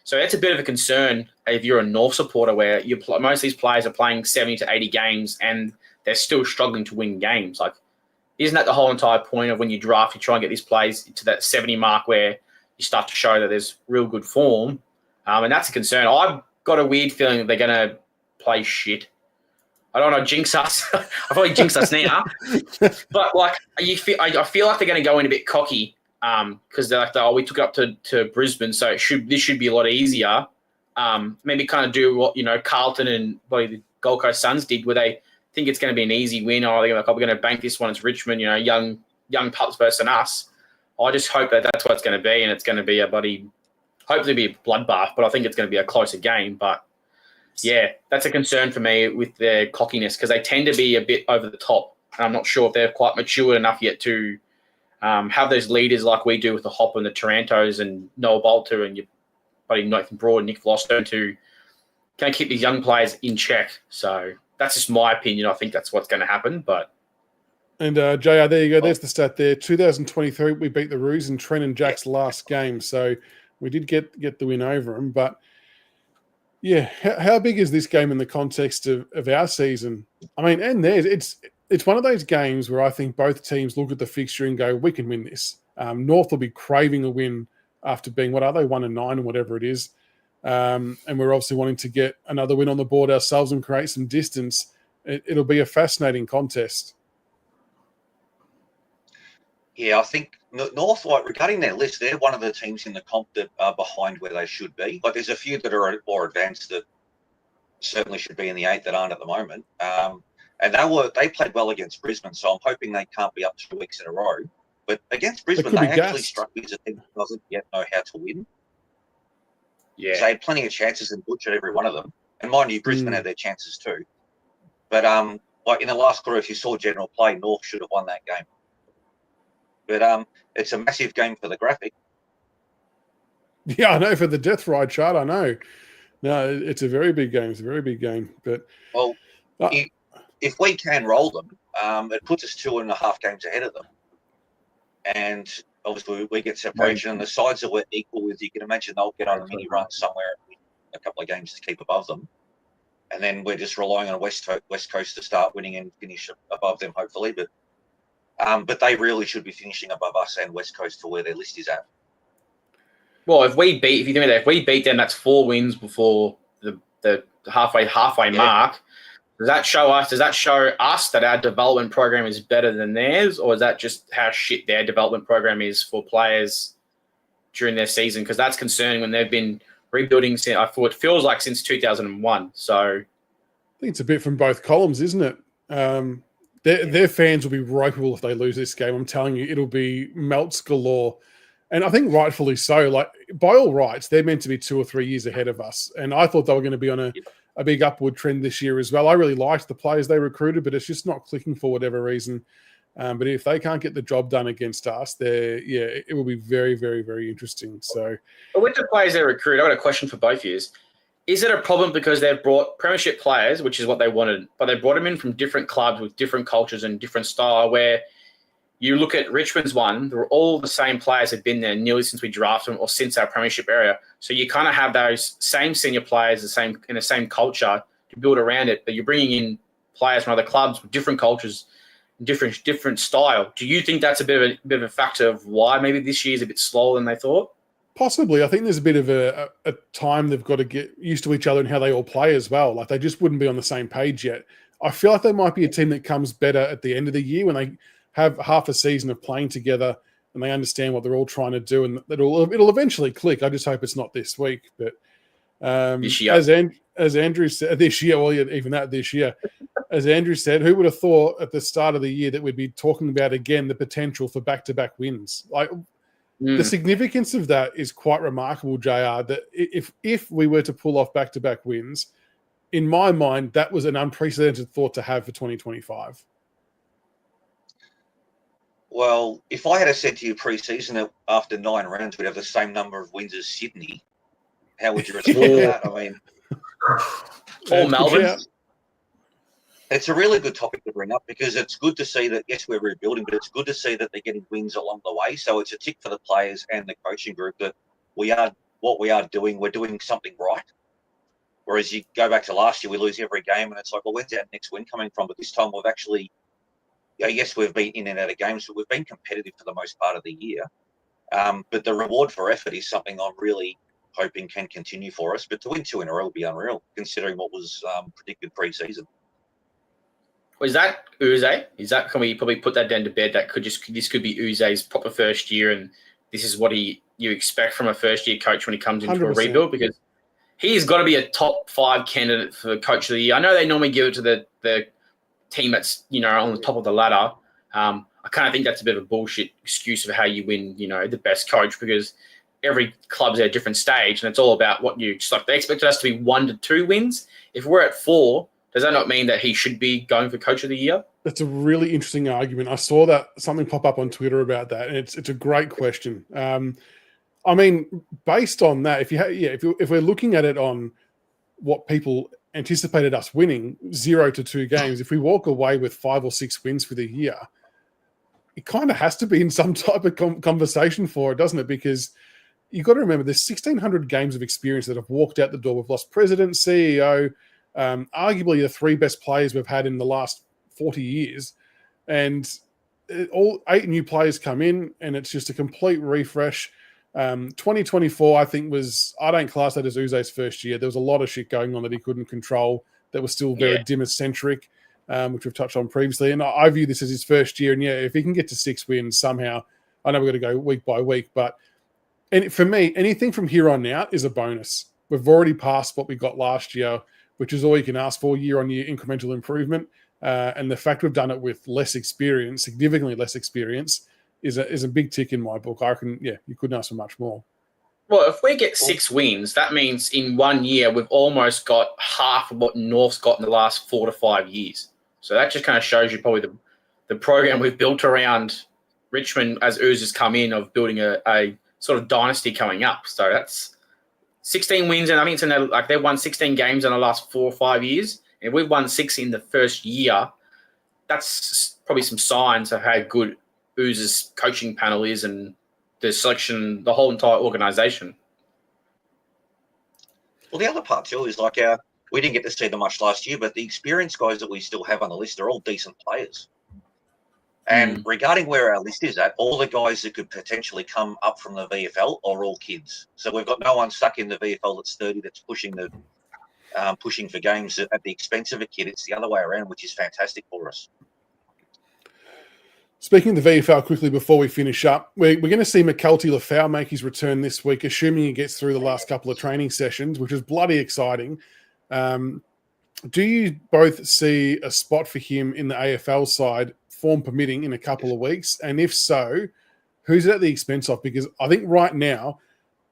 So that's a bit of a concern if you're a North supporter where most of these players are playing 70 to 80 games and they're still struggling to win games. Like, isn't that the whole entire point of when you draft, you try and get these players to that 70 mark where you start to show that there's real good form? And that's a concern. I've got a weird feeling that they're going to play shit. I don't want to jinx us. I've probably jinxed us now. But, like, I feel like they're going to go in a bit cocky because they're like, oh, we took it up to Brisbane, so this should be a lot easier. Maybe kind of do what, Carlton and the Gold Coast Suns did, where they think it's going to be an easy win, or they're like, oh, we're going to bank this one. It's Richmond, young pups versus us. I just hope that that's what it's going to be, and it's going to be hopefully be a bloodbath, but I think it's going to be a closer game. But, yeah, that's a concern for me with their cockiness because they tend to be a bit over the top, and I'm not sure if they're quite mature enough yet to have those leaders like we do with the Hop and the Tarantos and Noah Bolter and your buddy Nathan Broad and Nick Vlosto to kind of keep these young players in check. So that's just my opinion. I think that's what's going to happen. And JR, there you go. There's the stat there. 2023, we beat the Roos in Trent and Jack's last game. So we did get the win over them. But, yeah, how big is this game in the context of our season? I mean, and theirs. It's one of those games where I think both teams look at the fixture and go, we can win this. North will be craving a win after being, 1-9 or whatever it is. And we're obviously wanting to get another win on the board ourselves and create some distance. It'll be a fascinating contest. Yeah, I think North, regarding their list, they're one of the teams in the comp that are behind where they should be. But there's a few that are more advanced that certainly should be in the 8 that aren't at the moment. And they played well against Brisbane, so I'm hoping they can't be up 2 weeks in a row. But against Brisbane, they actually struck me as a team that doesn't yet know how to win. Yeah. So they had plenty of chances and butchered every one of them. And mind you, Brisbane had their chances too. But like in the last quarter, if you saw general play, North should have won that game. But it's a massive game for the graphic. Yeah, I know, for the Death Ride chart, I know. No, it's a very big game. It's a very big game. But if we can roll them, it puts us 2.5 games ahead of them. And obviously we get separation. And the sides that we're equal with, you can imagine they'll get on a mini run somewhere in a couple of games to keep above them. And then we're just relying on West Coast to start winning and finish above them, hopefully. But they really should be finishing above us and West Coast for where their list is at. Well, if we beat them, that's 4 wins before the halfway mark. Does that show us that our development program is better than theirs, or is that just how shit their development program is for players during their season? Because that's concerning when they've been rebuilding since, it feels like since 2001. So I think it's a bit from both columns, isn't it? Their fans will be ropeable if they lose this game. I'm telling you, it'll be melts galore. And I think rightfully so. Like, by all rights, they're meant to be 2 or 3 years ahead of us. And I thought they were going to be on a big upward trend this year as well. I really liked the players they recruited, but it's just not clicking for whatever reason. But if they can't get the job done against us, it will be very, very, very interesting. So, but with the players they recruit, I've got a question for both of you. Is it a problem because they've brought premiership players, which is what they wanted, but they brought them in from different clubs with different cultures and different style, where you look at Richmond's one, they're all the same players have been there nearly since we drafted them or since our premiership area. So you kind of have those same senior players in the same culture to build around it, but you're bringing in players from other clubs with different cultures, different style. Do you think that's a bit of a factor of why maybe this year is a bit slower than they thought? Possibly. I think there's a bit of a time they've got to get used to each other and how they all play as well. Like, they just wouldn't be on the same page yet. I feel like they might be a team that comes better at the end of the year when they have half a season of playing together and they understand what they're all trying to do, and it'll eventually click. I just hope it's not this week. But this year. As Andrew said, this year, well, even that this year, as Andrew said, who would have thought at the start of the year that we'd be talking about again the potential for back-to-back wins? Like, the significance of that is quite remarkable, JR, that if we were to pull off back-to-back wins, in my mind, that was an unprecedented thought to have for 2025. Well, if I had said to you pre-season that after 9 rounds we'd have the same number of wins as Sydney, how would you respond to that? I mean, or Melbourne. It's a really good topic to bring up because it's good to see that, yes, we're rebuilding, but it's good to see that they're getting wins along the way. So it's a tick for the players and the coaching group that we are what we are doing, we're doing something right. Whereas you go back to last year, we lose every game, and it's like, well, where's our next win coming from? But this time we've actually, yes, we've been in and out of games, but we've been competitive for the most part of the year. But the reward for effort is something I'm really hoping can continue for us. But to win 2 in a row would be unreal, considering what was predicted pre-season. Was that Uze? Can we probably put that down to bed? This could be Uze's proper first year, and this is what you expect from a first year coach when he comes into 100%. A rebuild, because he's got to be a top 5 candidate for coach of the year. I know they normally give it to the team that's on the top of the ladder. I kind of think that's a bit of a bullshit excuse of how you win, the best coach, because every club's at a different stage, and it's all about what you just like. They expected us to be 1 to 2 wins. If we're at 4. Does that not mean that he should be going for Coach of the Year? That's a really interesting argument. I saw that something pop up on Twitter about that, and it's a great question. I mean, based on that, if we're looking at it on what people anticipated us winning, 0 to 2 games, if we walk away with 5 or 6 wins for the year, it kind of has to be in some type of conversation for it, doesn't it? Because you've got to remember there's 1,600 games of experience that have walked out the door. We've lost president, CEO. Arguably the 3 best players we've had in the last 40 years, and all 8 new players come in, and it's just a complete refresh. 2024, I think I don't class that as Uze's first year. There was a lot of shit going on that he couldn't control that was still very Dimmer-centric, which we've touched on previously. And I view this as his first year. And if he can get to 6 wins somehow, I know we're going to go week by week, but for me, anything from here on out is a bonus. We've already passed what we got last year, which is all you can ask for, year-on-year incremental improvement. And the fact we've done it with less experience, significantly less experience, is a big tick in my book. I reckon, you couldn't ask for much more. Well, if we get 6 wins, that means in 1 year we've almost got half of what North's got in the last 4 to 5 years. So that just kind of shows you probably the program we've built around Richmond as Uz has come in, of building a sort of dynasty coming up. So that's 16 wins, and I think they've won 16 games in the last 4 or 5 years, and we've won 6 in the first year. That's probably some signs of how good Uz's coaching panel is, and the selection, the whole entire organisation. Well, the other part too is we didn't get to see them much last year, but the experienced guys that we still have on the list are all decent players. And regarding where our list is at, all the guys that could potentially come up from the VFL are all kids. So we've got no one stuck in the VFL that's 30 that's pushing for games at the expense of a kid. It's the other way around, which is fantastic for us. Speaking of the VFL quickly before we finish up, we're going to see McKelty Lafau make his return this week, assuming he gets through the last couple of training sessions, which is bloody exciting. Do you both see a spot for him in the AFL side, form permitting, in a couple of weeks? And if so, who's it at the expense of? Because I think right now,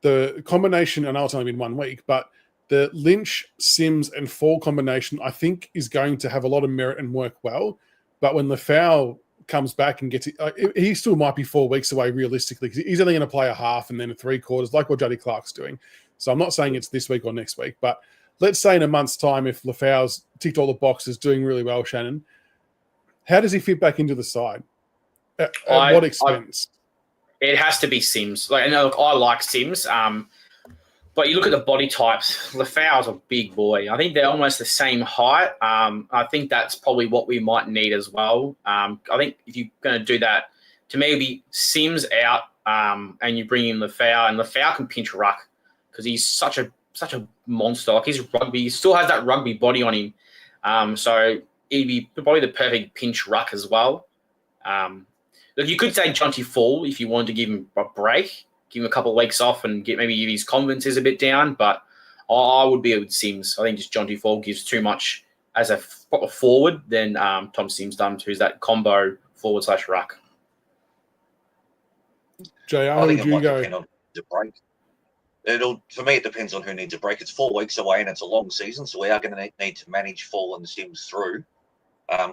the combination, I know it's only been 1 week, but the Lynch, Sims, and Fall combination, I think, is going to have a lot of merit and work well. But when Lafau comes back and gets it, he still might be 4 weeks away realistically, because he's only going to play a half and then a 3/4, like what Juddy Clark's doing. So I'm not saying it's this week or next week, but let's say in a month's time, if Lafau's ticked all the boxes, doing really well, Shannon, how does he fit back into the side? At what expense? It has to be Sims. I like Sims, but you look at the body types. Lafau's a big boy. I think they're almost the same height. I think that's probably what we might need as well. I think if you're going to do that, to me, it'd be Sims out, and you bring in Lafau, and Lafau can pinch ruck because he's such a monster. Like, he's rugby. He still has that rugby body on him. So he'd be probably the perfect pinch ruck as well. Look, you could say Jonty Fall if you wanted to give him a break, give him a couple of weeks off, and maybe his confidence is a bit down. But I would be with Sims. I think just Jonty Fall gives too much as a proper forward than Tom Sims done, who's that combo forward/ruck. JR, I think would you go? Depend on the break. For me, it depends on who needs a break. It's 4 weeks away and it's a long season, so we are going to need to manage Fall and Sims through.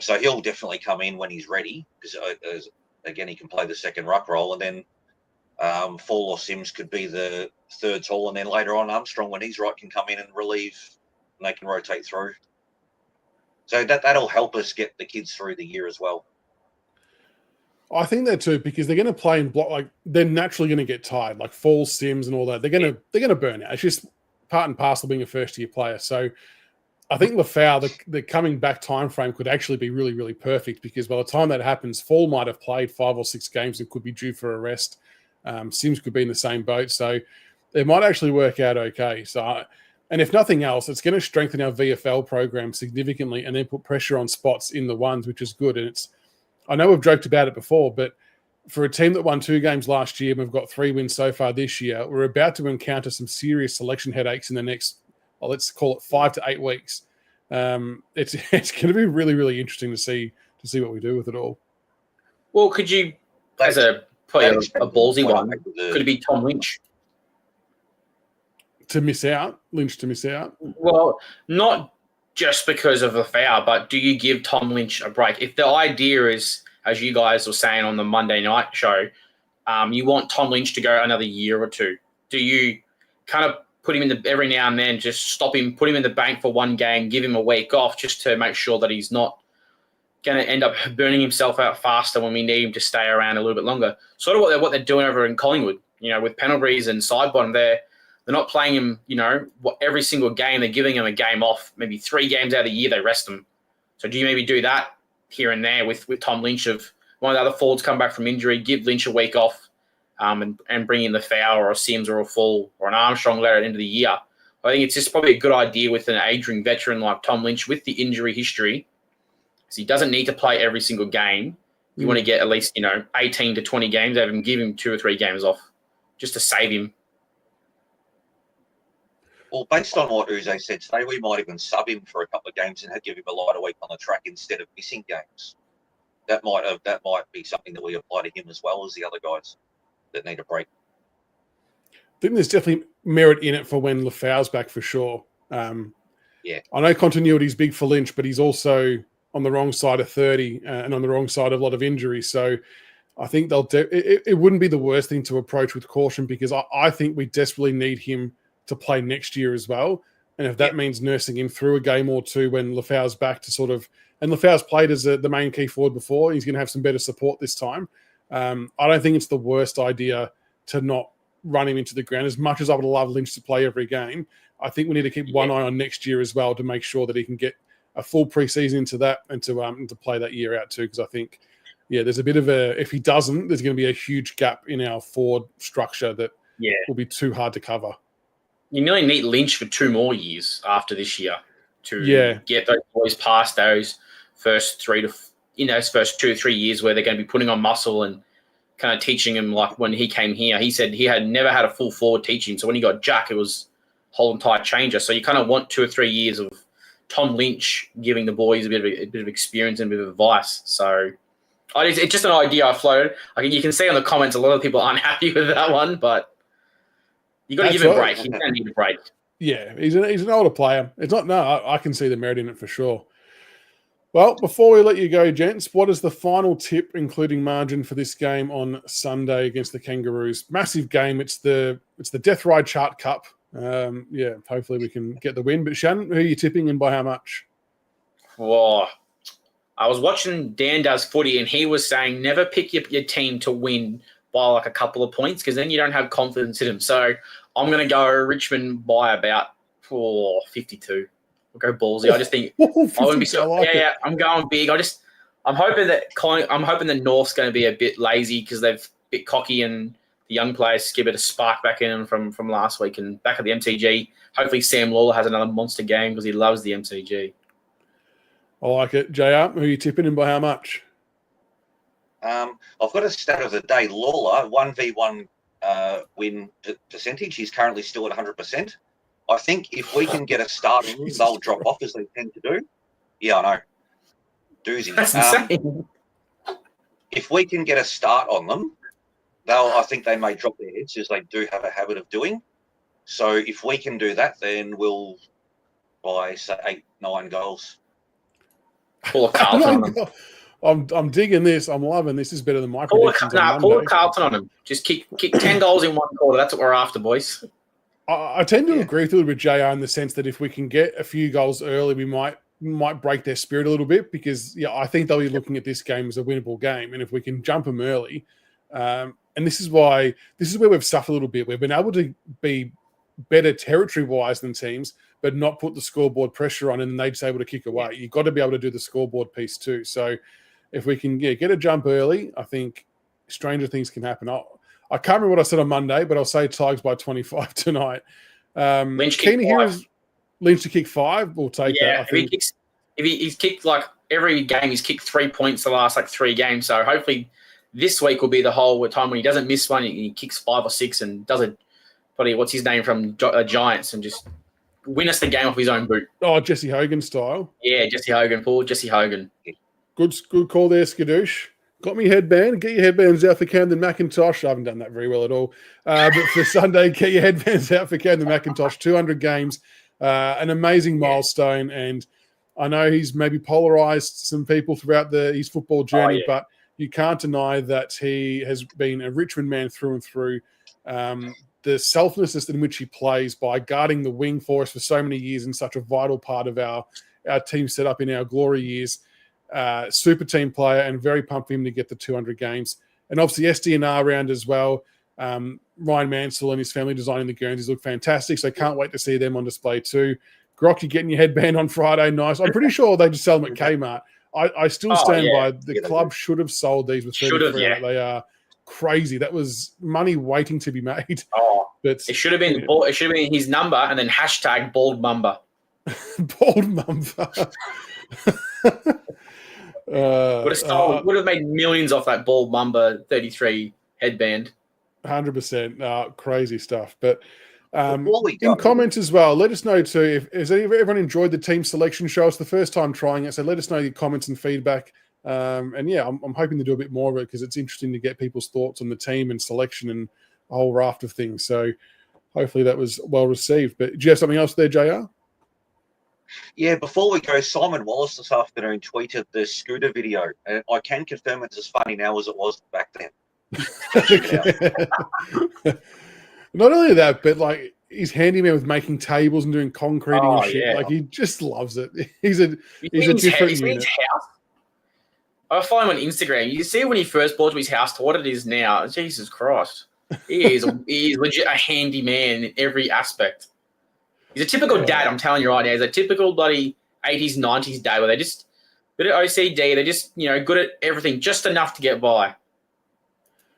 So he'll definitely come in when he's ready, because again, he can play the second ruck role, and then Fall or Sims could be the third tall, and then later on Armstrong, when he's right, can come in and relieve, and they can rotate through. So that'll help us get the kids through the year as well. I think that too, because they're going to play in block. Like they're naturally going to get tired, like Fall, Sims, and all that. They're going to burn out. It's just part and parcel of being a first-year player. So I think Lafau, the coming back time frame could actually be really, really perfect, because by the time that happens, Fall might have played 5 or 6 games and could be due for a rest. Sims could be in the same boat, so it might actually work out okay. So, and if nothing else, it's going to strengthen our VFL program significantly, and then put pressure on spots in the ones, which is good. And I know we've joked about it before, but for a team that won 2 games last year, and we've got 3 wins so far this year, we're about to encounter some serious selection headaches in the next, let's call it 5 to 8 weeks. It's going to be really, really interesting to see what we do with it all. Well, could you, as a ballsy one, could it be Tom Lynch? Lynch to miss out? Well, not just because of the foul, but do you give Tom Lynch a break? If the idea is, as you guys were saying on the Monday night show, you want Tom Lynch to go another year or 2, do you kind of put him in every now and then, just stop him, put him in the bank for 1 game, give him a week off, just to make sure that he's not going to end up burning himself out faster when we need him to stay around a little bit longer? Sort of what they're doing over in Collingwood, with Pendlebury's and Sidebottom there. They're not playing him, every single game. They're giving him a game off. Maybe 3 games out of the year, they rest him. So do you maybe do that here and there with Tom Lynch, of one of the other forwards come back from injury, give Lynch a week off, and bring in the foul or a Sims or a Full or an Armstrong later at the end of the year? I think it's just probably a good idea with an aging veteran like Tom Lynch with the injury history, because he doesn't need to play every single game. You want to get at least, 18 to 20 games out of him, give him 2 or 3 games off just to save him. Well, based on what Uze said today, we might even sub him for a couple of games and give him a lighter week on the track instead of missing games. That might be something that we apply to him as well as the other guys that need a break. I think there's definitely merit in it for when Lafau's back, for sure. I know continuity is big for Lynch, but he's also on the wrong side of 30 and on the wrong side of a lot of injuries. So I think it wouldn't be the worst thing to approach with caution, because I think we desperately need him to play next year as well. And if that means nursing him through a game or 2 when Lafau's back to sort of, and Lafau's played as the main key forward before, he's going to have some better support this time. I don't think it's the worst idea to not run him into the ground. As much as I would love Lynch to play every game, I think we need to keep one eye on next year as well, to make sure that he can get a full preseason into that and to play that year out too. Because I think, there's a bit of if he doesn't, there's going to be a huge gap in our forward structure that will be too hard to cover. You nearly need Lynch for 2 more years after this year to get those boys past those first 2 or 3 years where they're going to be putting on muscle and kind of teaching him. Like when he came here, he said he had never had a full forward teaching. So when he got Jack, it was a whole entire changer. So you kind of want 2 or 3 years of Tom Lynch giving the boys a bit of experience and a bit of advice. So it's just an idea I floated. You can see on the comments, a lot of people aren't happy with that one, but you got to give him a break. He's going to need a break. Yeah, he's an older player. It's not. No, I can see the merit in it for sure. Well, before we let you go, gents, what is the final tip, including margin, for this game on Sunday against the Kangaroos? Massive game. It's the Death Ride Chart Cup. Hopefully we can get the win. But Shannon, who are you tipping and by how much? Oh, I was watching Dan Does Footy, and he was saying never pick your team to win by like a couple of points, because then you don't have confidence in them. So I'm going to go Richmond by about 52. I'll go ballsy. I just think I wouldn't be so. I'm going big. I'm hoping that North's going to be a bit lazy because they're a bit cocky, and the young players give it a spark back in them from last week and back at the MTG. Hopefully Sam Lawler has another monster game because he loves the MTG. I like it. JR, who are you tipping and by how much? I've got a stat of the day. Lawler, 1v1 win percentage. He's currently still at 100%. I think if we can get a start on them, they'll drop off as they tend to do. Yeah, I know. Doozy. That's insane. If we can get a start on them, I think they may drop their heads, as they do have a habit of doing. So if we can do that, then we'll buy, say, 8-9 goals. Pull a Carlton on them. I'm digging this. I'm loving this. This is better than my pull predictions. Pull a Carlton on them. Just kick 10 goals in one quarter. That's what we're after, boys. I tend to agree with JR in the sense that if we can get a few goals early, we might might break their spirit a little bit because, I think they'll be looking at this game as a winnable game. And if we can jump them early, and this is where we've suffered a little bit. We've been able to be better territory-wise than teams, but not put the scoreboard pressure on and they're just able to kick away. You've got to be able to do the scoreboard piece too. So if we can get a jump early, I think stranger things can happen. I can't remember what I said on Monday, but I'll say Tigers by 25 tonight. Lynch keen to kick hear 5. is Lynch to kick 5. We'll take that. I think. If he's kicked like every game, he's kicked 3 points the last like 3 games. So hopefully this week will be the whole time when he doesn't miss one. He kicks 5 or 6 and does it. What's his name from Giants and just win us the game off his own boot. Oh, Jesse Hogan style. Yeah, Jesse Hogan, Paul. Jesse Hogan. Good call there, Skadoosh. Got me headband. Get your headbands out for Camden McIntosh. I haven't done that very well at all. But for Sunday, get your headbands out for Camden McIntosh. 200 games, an amazing milestone. And I know he's maybe polarized some people throughout his football journey, but you can't deny that he has been a Richmond man through and through. The selflessness in which he plays by guarding the wing for us for so many years and such a vital part of our team setup in our glory years. Super team player and very pumped for him to get the 200 games. And obviously SDNR round as well. Ryan Mansell and his family designing the Guernseys look fantastic, so can't wait to see them on display too. Grock, you're getting your headband on Friday. Nice. I'm pretty sure they just sell them at Kmart. I still stand by the club should have sold these with 33. They are crazy. That was money waiting to be made. Oh, but it should have been it should have been his number and then hashtag bald mamba. Bald mamba. Would have made millions off that bald mamba 33 headband. 100%. Crazy stuff. But in comments as well, let us know too if everyone enjoyed the team selection show. It's the first time trying it, so let us know your comments and feedback. I'm hoping to do a bit more of it because it's interesting to get people's thoughts on the team and selection and a whole raft of things. So hopefully that was well received. But do you have something else there, JR? Yeah, before we go, Simon Wallace this afternoon tweeted the scooter video, and I can confirm it's as funny now as it was back then. Not only that, but like he's handyman with making tables and doing concreting and shit. Yeah. Like he just loves it. He's a different unit. House? I follow him on Instagram. You see when he first bought to his house to what it is now. Jesus Christ. He is legit a handyman in every aspect. He's a typical dad, I'm telling you right now. He's a typical bloody 80s, 90s dad where they just bit of OCD. They're just, good at everything, just enough to get by.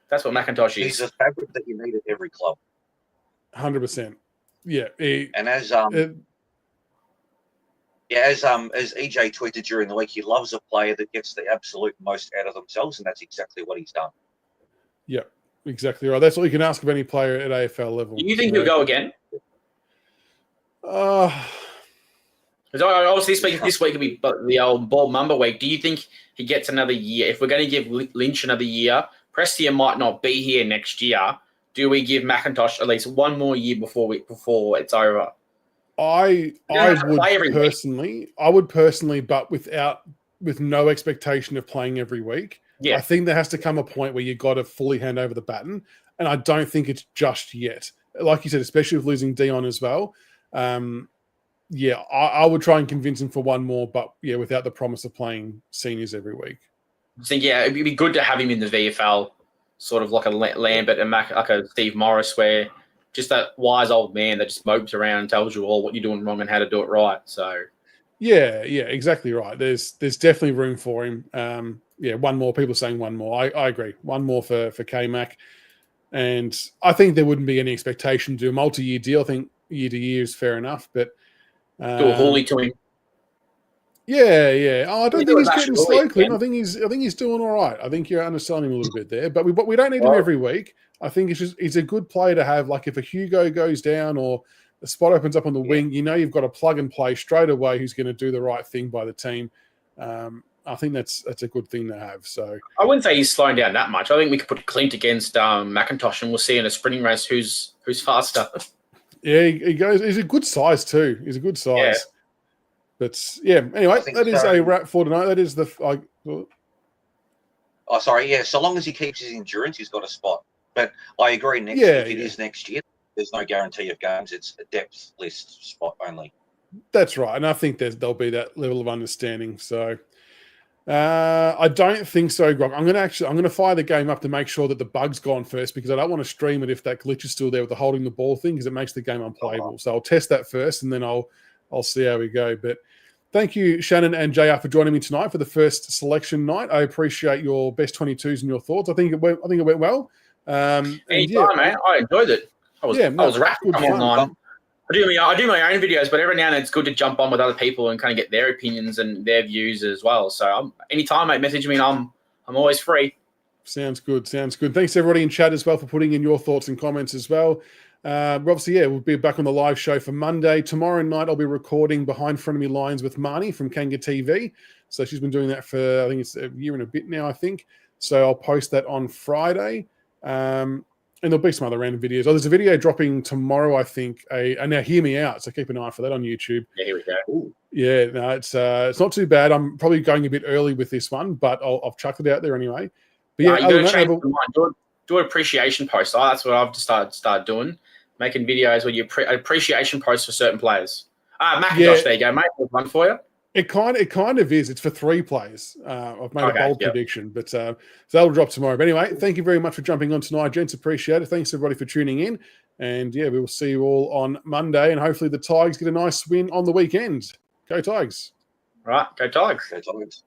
That's what McIntosh is. He's a fabric that you need at every club. 100%. Yeah. And as EJ tweeted during the week, he loves a player that gets the absolute most out of themselves, and that's exactly what he's done. Yeah, exactly right. That's all you can ask of any player at AFL level. Do you think he'll go again? Because obviously this week will be the old bald mamba week. Do you think he gets another year? If we're going to give Lynch another year, Prestia might not be here next year. Do we give McIntosh at least one more year before it's over? I would personally, but with no expectation of playing every week. Yeah. I think there has to come a point where you got to fully hand over the baton, and I don't think it's just yet. Like you said, especially with losing Dion as well. I would try and convince him for one more, but without the promise of playing seniors every week. I think it'd be good to have him in the VFL, sort of like a Lambert and like a Steve Morris, where just that wise old man that just mopes around and tells you all what you're doing wrong and how to do it right. So, yeah, exactly right. There's definitely room for him. One more. People saying one more. I agree. One more for K-Mac. And I think there wouldn't be any expectation to do a multi-year deal. I think year to year is fair enough, but do a Hawley to him. Yeah. I don't think he's getting slow, Clint. I think he's doing all right. I think you're underselling him a little bit there, but we don't need him every week. I think he's a good player to have. Like if a Hugo goes down or the spot opens up on the wing, you've got a plug and play straight away who's going to do the right thing by the team. I think that's a good thing to have. So I wouldn't say he's slowing down that much. I think we could put Clint against McIntosh, and we'll see in a sprinting race who's faster. Yeah, he goes. He's a good size too. He's a good size. Yeah. But anyway, that is a wrap for tonight. That is the. So long as he keeps his endurance, he's got a spot. But I agree. If it is next year, there's no guarantee of games. It's a depth list spot only. That's right, and I think there'll be that level of understanding. So I don't think so, Grok. I'm going to fire the game up to make sure that the bug's gone first, because I don't want to stream it if that glitch is still there with the holding the ball thing, because it makes the game unplayable. So I'll test that first, and then I'll see how we go. But thank you, Shannon and JR, for joining me tonight for the first selection night. I appreciate your best 22s and your thoughts. I think it went well. Anytime, man. I enjoyed it. I was wrapped online. I do my own videos, but every now and then it's good to jump on with other people and kind of get their opinions and their views as well. So anytime, mate, message me, and I'm always free. Sounds good. Thanks everybody in chat as well for putting in your thoughts and comments as well. Obviously, we'll be back on the live show for Monday. Tomorrow night, I'll be recording Behind Frenemy Lines with Marnie from Kanga TV. So she's been doing that for, I think it's a year and a bit now, I think. So I'll post that on Friday. And there'll be some other random videos. There's a video dropping tomorrow, I think. And now hear me out. So keep an eye for that on YouTube. Yeah, here we go. Ooh. Yeah, no, it's not too bad. I'm probably going a bit early with this one, but I've chucked it out there anyway. But yeah, you got to change your mind. Do an appreciation post. That's what I've just started doing. Making videos where you appreciation posts for certain players. McIntosh, there you go, mate. There's one for you. It kind of is. It's for 3 players. I've made a bold prediction, but so that'll drop tomorrow. But anyway, thank you very much for jumping on tonight, gents. Appreciate it. Thanks everybody for tuning in. And yeah, we will see you all on Monday. And hopefully the Tigers get a nice win on the weekend. Go Tigers. Right, go Tigers. Go Tigers.